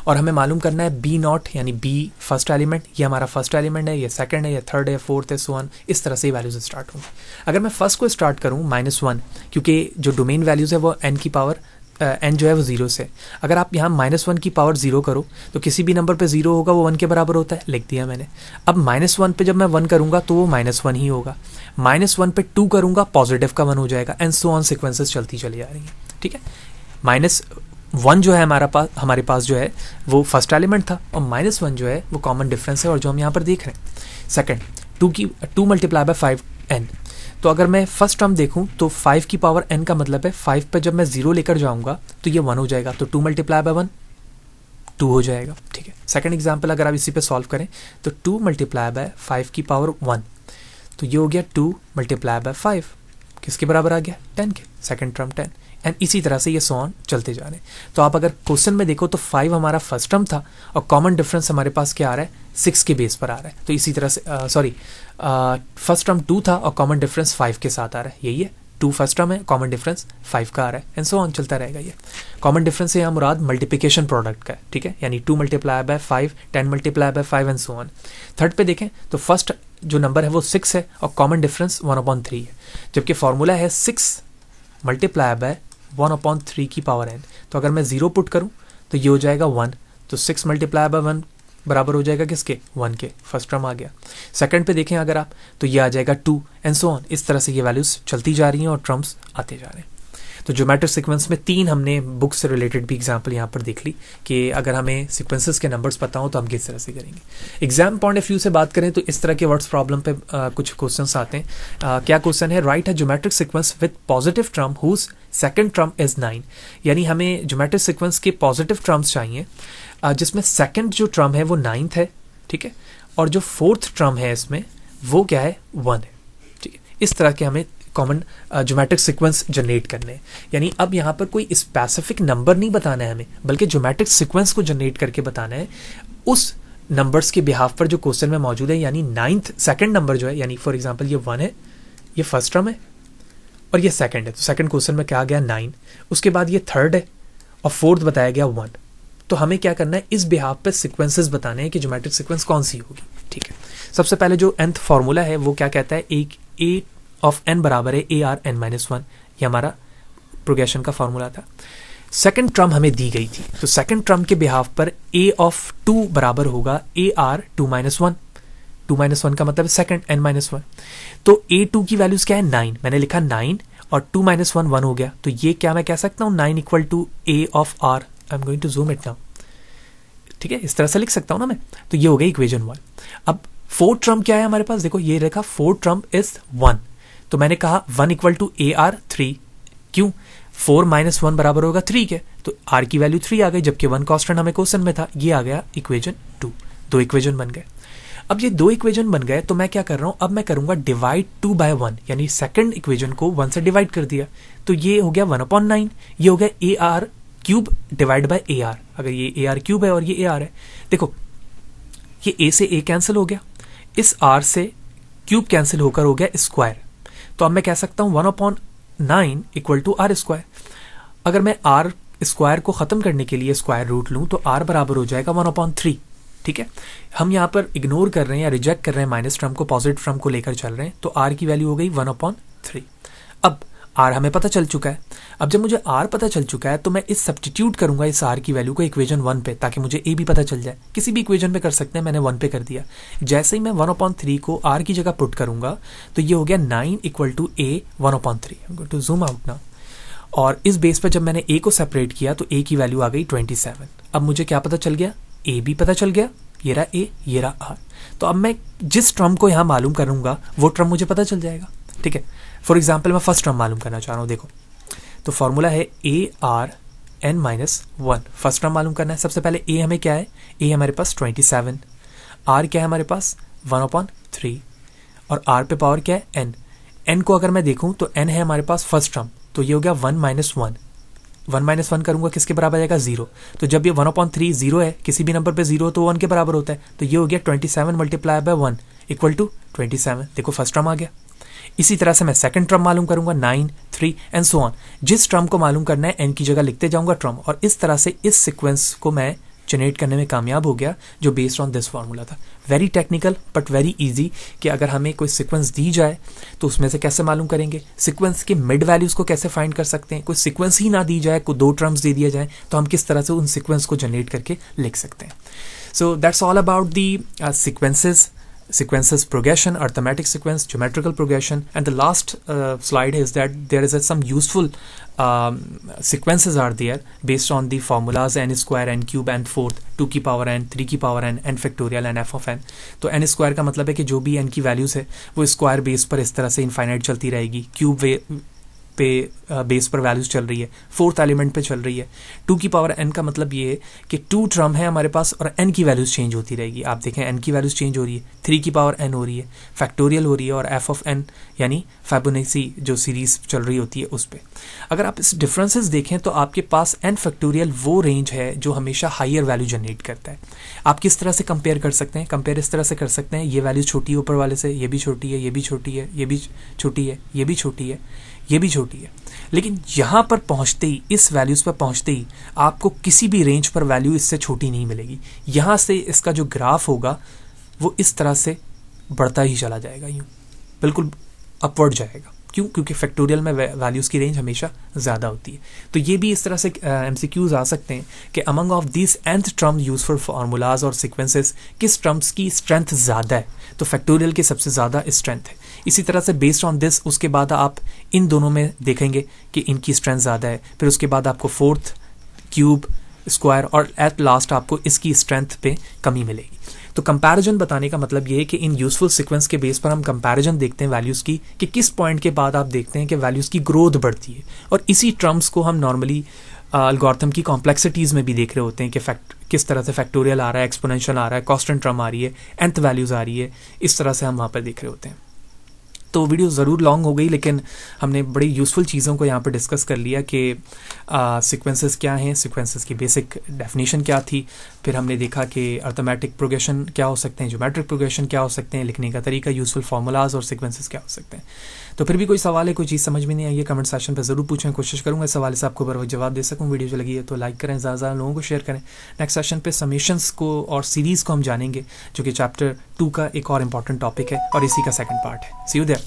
और हमें मालूम करना है b0 यानी b फर्स्ट एलिमेंट, ये हमारा फर्स्ट एलिमेंट है, ये सेकंड है, ये थर्ड है, फोर्थ है, सो ऑन, इस तरह से वैल्यूज स्टार्ट होंगे। अगर मैं फर्स्ट को स्टार्ट करूँ -1, क्योंकि जो डोमेन वैल्यूज है वो n की पावर n जो है वो 0 से, अगर आप यहाँ -1 की पावर 0 करो तो किसी भी नंबर पे 0 होगा वो 1 के बराबर होता है, लिख दिया मैंने। अब -1 पे जब मैं 1 करूँगा तो वो -1 ही होगा, -1 पे 2 करूँगा पॉजिटिव का 1 हो जाएगा एंड सो ऑन, सिक्वेंसेस चलती चली जा रही हैं, ठीक है। -1 जो है हमारे पास जो है वो फर्स्ट एलिमेंट था और -1 जो है वो कॉमन डिफरेंस है और जो हम यहाँ पर देख रहे हैं। सेकंड 2 × 5 n, तो अगर मैं फर्स्ट टर्म देखूं तो 5 की पावर n का मतलब है 5 पे जब मैं 0 लेकर जाऊंगा तो ये 1 हो जाएगा, तो 2 × 1 2 हो जाएगा, ठीक है। सेकंड एग्जांपल अगर आप इसी पे सॉल्व करें तो 2 × 5 की पावर 1, तो ये हो गया 2 × 5, किसके बराबर आ गया 10 के, सेकंड टर्म 10, एंड इसी तरह से ये सो ऑन चलते जा रहे हैं। तो आप अगर क्वेश्चन में देखो तो 5 हमारा फर्स्ट टर्म था और कॉमन डिफरेंस हमारे पास क्या आ रहा है 6 के बेस पर आ रहा है। तो इसी तरह से फर्स्ट टर्म 2 था और कॉमन डिफरेंस 5 के साथ आ रहा है, यही है 2 फर्स्ट टर्म है, कॉमन डिफरेंस 5 का आ रहा है, एंड सो ऑन चलता रहेगा। ये कॉमन डिफरेंस से यहाँ मुराद मल्टीप्लिकेशन प्रोडक्ट का है, ठीक है, यानी 2 multiply by 5, 10 multiply by 5 and so on. Third पे देखें तो फर्स्ट जो नंबर है वो 6 है और कॉमन डिफरेंस 1/3 है, जबकि फॉर्मूला है 6 मल्टीप्लाई बाय 1/3 की पावर n। तो अगर मैं 0 पुट करूं तो ये हो जाएगा 1, तो 6 मल्टीप्लाई बाय 1 बराबर हो जाएगा किसके 1 के, फर्स्ट टर्म आ गया। सेकंड पे देखें अगर आप तो ये आ जाएगा 2 एंड सो ऑन। इस तरह से ये वैल्यूज चलती जा रही हैं और टर्म्स आते जा रहे हैं। तो ज्योमेट्रिक सीक्वेंस में 3 हमने बुक से रिलेटेड भी एग्जांपल यहाँ पर देख ली कि अगर हमें सीक्वेंसेस के नंबर्स पता हो तो हम किस तरह से करेंगे। एग्जाम पॉइंट ऑफ व्यू से बात करें तो इस तरह के वर्ड्स प्रॉब्लम पे कुछ क्वेश्चंस आते हैं। क्या क्वेश्चन है, write a geometric sequence with positive term whose second term is 9, यानी हमें ज्योमेट्रिक सीक्वेंस के पॉजिटिव टर्म्स चाहिए जिसमें सेकंड जो टर्म है वो 9th है, ठीक है, और जो फोर्थ टर्म है इसमें वो क्या है 1 है, ठीक है। इस तरह के हमें कॉमन ज्योमेट्रिक सीक्वेंस जनरेट करने हैं, यानी अब यहाँ पर कोई स्पेसिफिक नंबर नहीं बताना है हमें, बल्कि ज्योमेट्रिक सीक्वेंस को जनरेट करके बताना है उस नंबर्स के बिहाफ पर जो क्वेश्चन में मौजूद है। यानी 9th सेकंड नंबर जो है, यानी फॉर एग्जांपल ये 1 है, ये फर्स्ट टर्म है और ये सेकंड है, तो सेकंड क्वेश्चन में क्या आ गया 9, उसके बाद ये थर्ड है और फोर्थ बताया गया 1। तो हमें क्या करना है, इस बिहाफ पे सीक्वेंसेस बताने हैं कि ज्योमेट्रिक सीक्वेंस कौन सी होगी, ठीक है। सबसे पहले जो nth फॉर्मूला है वो क्या कहता है, एक a ऑफ n बराबर है ARn-1, ये हमारा प्रोग्रेशन का फॉर्मूला था। सेकंड टर्म हमें दी गई थी, तो सेकंड टर्म के बिहाफ पर a ऑफ 2 बराबर होगा AR2-1, 2-1 का मतलब सेकंड n-1। तो a2 की वैल्यूज क्या है 9, मैंने लिखा 9 और 2-1 1 हो गया, तो ये क्या मैं कह सकता हूँ 9 equal to a of r। I am going to zoom it now, ठीक है, इस तरह से लिख सकता हूं ना मैं। तो ये हो गई इक्वेशन 1। अब फोर्थ टर्म क्या है हमारे पास, देखो ये रखा फोर्थ टर्म इज 1, तो मैंने कहा 1 इक्वल टू AR3, क्यों 4 - 1 बराबर होगा 3 के, तो r की वैल्यू 3 आ गई, जबकि 1 कांस्टेंट हमें क्वेश्चन में था, ये आ गया इक्वेशन 2। 2 इक्वेशन बन गए। अब ये 2 इक्वेशन बन गए तो मैं क्या कर रहा हूं, अब मैं करूंगा डिवाइड 2 बाय 1, यानी सेकंड इक्वेशन को 1 से डिवाइड कर दिया, तो ये हो गया 1/9, ये हो गया AR cube divide by AR। अगर ये AR क्यूब है और ये AR है, देखो ये A से A कैंसिल हो गया, इस R से क्यूब कैंसिल होकर हो गया स्क्वायर, तो अब मैं कह सकता हूं 1/9 इक्वल टू R स्क्वायर। अगर मैं R स्क्वायर को खत्म करने के लिए स्क्वायर रूट लूं तो R बराबर हो जाएगा 1/3, ठीक है। हम यहाँ पर इग्नोर कर रहे हैं या रिजेक्ट कर रहे हैं माइनस टर्म को, पॉजिटिव टर्म को लेकर चल रहे हैं, तो R की वैल्यू हो गई 1/3। अब R हमें पता चल चुका है। अब जब मुझे R पता चल चुका है तो मैं इस सब्स्टिट्यूट करूंगा इस R की वैल्यू को इक्वेशन 1 पे, ताकि मुझे A भी पता चल जाए। किसी भी इक्वेशन पे कर सकते हैं, मैंने 1 पे कर दिया। जैसे ही मैं 1/3 को R की जगह पुट करूंगा तो ये हो गया 9 equal to A 1/3। To zoom out now, और इस बेस पर जब मैंने A को सेपरेट किया तो A की वैल्यू आ गई 27। अब मुझे क्या पता चल गया, A भी पता चल गया, ये रहा A, ये रहा R। तो अब मैं जिस टर्म को यहाँ मालूम करूंगा वो टर्म मुझे पता चल जाएगा, ठीक है। फॉर एग्जाम्पल मैं फर्स्ट टर्म मालूम करना चाह रहा हूँ, देखो तो फॉर्मूला है ARn-1, फर्स्ट टर्म मालूम करना है। सबसे पहले A हमें क्या है, A हमारे पास 27, R क्या है हमारे पास 1/3 और R पे पावर क्या है n को अगर मैं देखूं तो n है हमारे पास फर्स्ट टर्म, तो ये हो गया 1 - 1, 1 - 1 करूंगा किसके बराबर आएगा 0। तो जब ये 1/3 0 है, किसी भी नंबर पे 0 तो 1 के बराबर होता है, तो ये हो गया 27 मल्टीप्लाई बाय 1 इक्वल टू 27। देखो फर्स्ट टर्म आ गया। इसी तरह से मैं सेकंड टर्म मालूम करूंगा 9, 3 एंड सो ऑन। जिस टर्म को मालूम करना है n की जगह लिखते जाऊंगा टर्म, और इस तरह से इस सीक्वेंस को मैं जनरेट करने में कामयाब हो गया जो बेस्ड ऑन दिस फार्मूला था। Very technical but very easy कि अगर हमें कोई सीक्वेंस दी जाए तो उसमें से कैसे मालूम करेंगे, सीक्वेंस के मिड वैल्यूज को कैसे फाइंड कर सकते हैं, कोई सीक्वेंस ही ना दी जाए, कोई 2 टर्म्स दे दिया जाए तो हम किस तरह से उन सीक्वेंस को जनरेट करके लिख सकते हैं। So that's all about the sequences progression, arithmetic sequence, geometrical progression, and the last slide is that there is some useful sequences are there based on the formulas n square, n cube, n fourth, 2 की power n, 3 की power n, n factorial and f of n। तो n square का मतलब है कि जो भी n की वैल्यूज है वो स्क्वायर बेस पर इस तरह से इनफाइनाइट चलती रहेगी। पे बेस पर वैल्यूज चल रही है, 4th एलिमेंट पे चल रही है। 2 की पावर n का मतलब ये है कि 2 टर्म है हमारे पास और n की वैल्यूज चेंज होती रहेगी। आप देखें n की वैल्यूज चेंज हो रही है, 3 की पावर n हो रही है, फैक्टोरियल हो रही है, और f ऑफ n यानी फिबोनाची जो सीरीज चल रही होती है उस पर। अगर आप इस डिफरेंसेस देखें तो आपके पास n फैक्टोरियल वो रेंज है जो हमेशा हायर वैल्यू जनरेट करता है। आप किस तरह से कंपेयर कर सकते हैं? कंपेयर इस तरह से कर सकते हैं, ये वैल्यू छोटी है ऊपर वाले से, ये भी छोटी है, ये भी छोटी है, ये भी छोटी है, ये भी छोटी है, ये भी छोटी है। लेकिन यहाँ पर पहुँचते ही, इस वैल्यूज़ पर पहुँचते ही आपको किसी भी रेंज पर वैल्यू इससे छोटी नहीं मिलेगी। यहाँ से इसका जो ग्राफ होगा वो इस तरह से बढ़ता ही चला जाएगा, यूँ बिल्कुल अपवर्ड जाएगा। क्यों? क्योंकि फैक्टोरियल में वैल्यूज़ की रेंज हमेशा ज़्यादा होती है। तो ये भी इस तरह से MCQs आ सकते हैं कि among of this nth term use for formulas और सीक्वेंसेस किस टर्म्स की स्ट्रेंथ ज़्यादा है, तो फैक्टोरियल की सबसे ज़्यादा स्ट्रेंथ है। इसी तरह से बेस्ड ऑन दिस उसके बाद आप इन दोनों में देखेंगे कि इनकी स्ट्रेंथ ज़्यादा है, फिर उसके बाद आपको 4th, क्यूब, स्क्वायर और एट लास्ट आपको इसकी स्ट्रेंथ पे कमी मिलेगी। तो कंपैरिजन बताने का मतलब ये है कि इन यूजफुल सीक्वेंस के बेस पर हम कंपैरिजन देखते हैं वैल्यूज़ की कि किस पॉइंट के बाद आप देखते हैं कि वैल्यूज़ की ग्रोथ बढ़ती है, और इसी टर्म्स को हम नॉर्मली एल्गोरिथम की कॉम्प्लेक्सिटीज़ में भी देख रहे होते हैं कि किस तरह से फैक्टोरियल आ रहा है, एक्सपोनेंशियल आ रहा है, कांस्टेंट टर्म आ रही है, nth वैल्यूज़ आ रही है, इस तरह से हम वहाँ पर देख रहे होते हैं। तो वीडियो ज़रूर लॉन्ग हो गई, लेकिन हमने बड़ी यूज़फुल चीज़ों को यहाँ पर डिस्कस कर लिया कि सीक्वेंसेस क्या हैं, सीक्वेंसेस की बेसिक डेफिनेशन क्या थी, फिर हमने देखा कि अर्थमेटिक प्रोग्रेशन क्या हो सकते हैं, ज्योमेट्रिक प्रोग्रेशन क्या हो सकते हैं, लिखने का तरीका, यूज़फुल फार्मूलाज और सीक्वेंसेस क्या हो सकते हैं। तो फिर भी कोई सवाल है, कोई चीज़ समझ में नहीं आई है, कमेंट सेक्शन पर ज़रूर पूछें, कोशिश करूँगा इस सवाल से आपको बर जवाब दे सकूँ। वीडियो जो लगी है तो लाइक करें, ज़्यादा लोगों को शेयर करें। नेक्स्ट सेशन पे समेशंस को और सीरीज़ को हम जानेंगे, जो कि चैप्टर 2 का एक और इम्पॉर्टेंट टॉपिक है और इसी का सेकंड पार्ट है। सी यू देयर।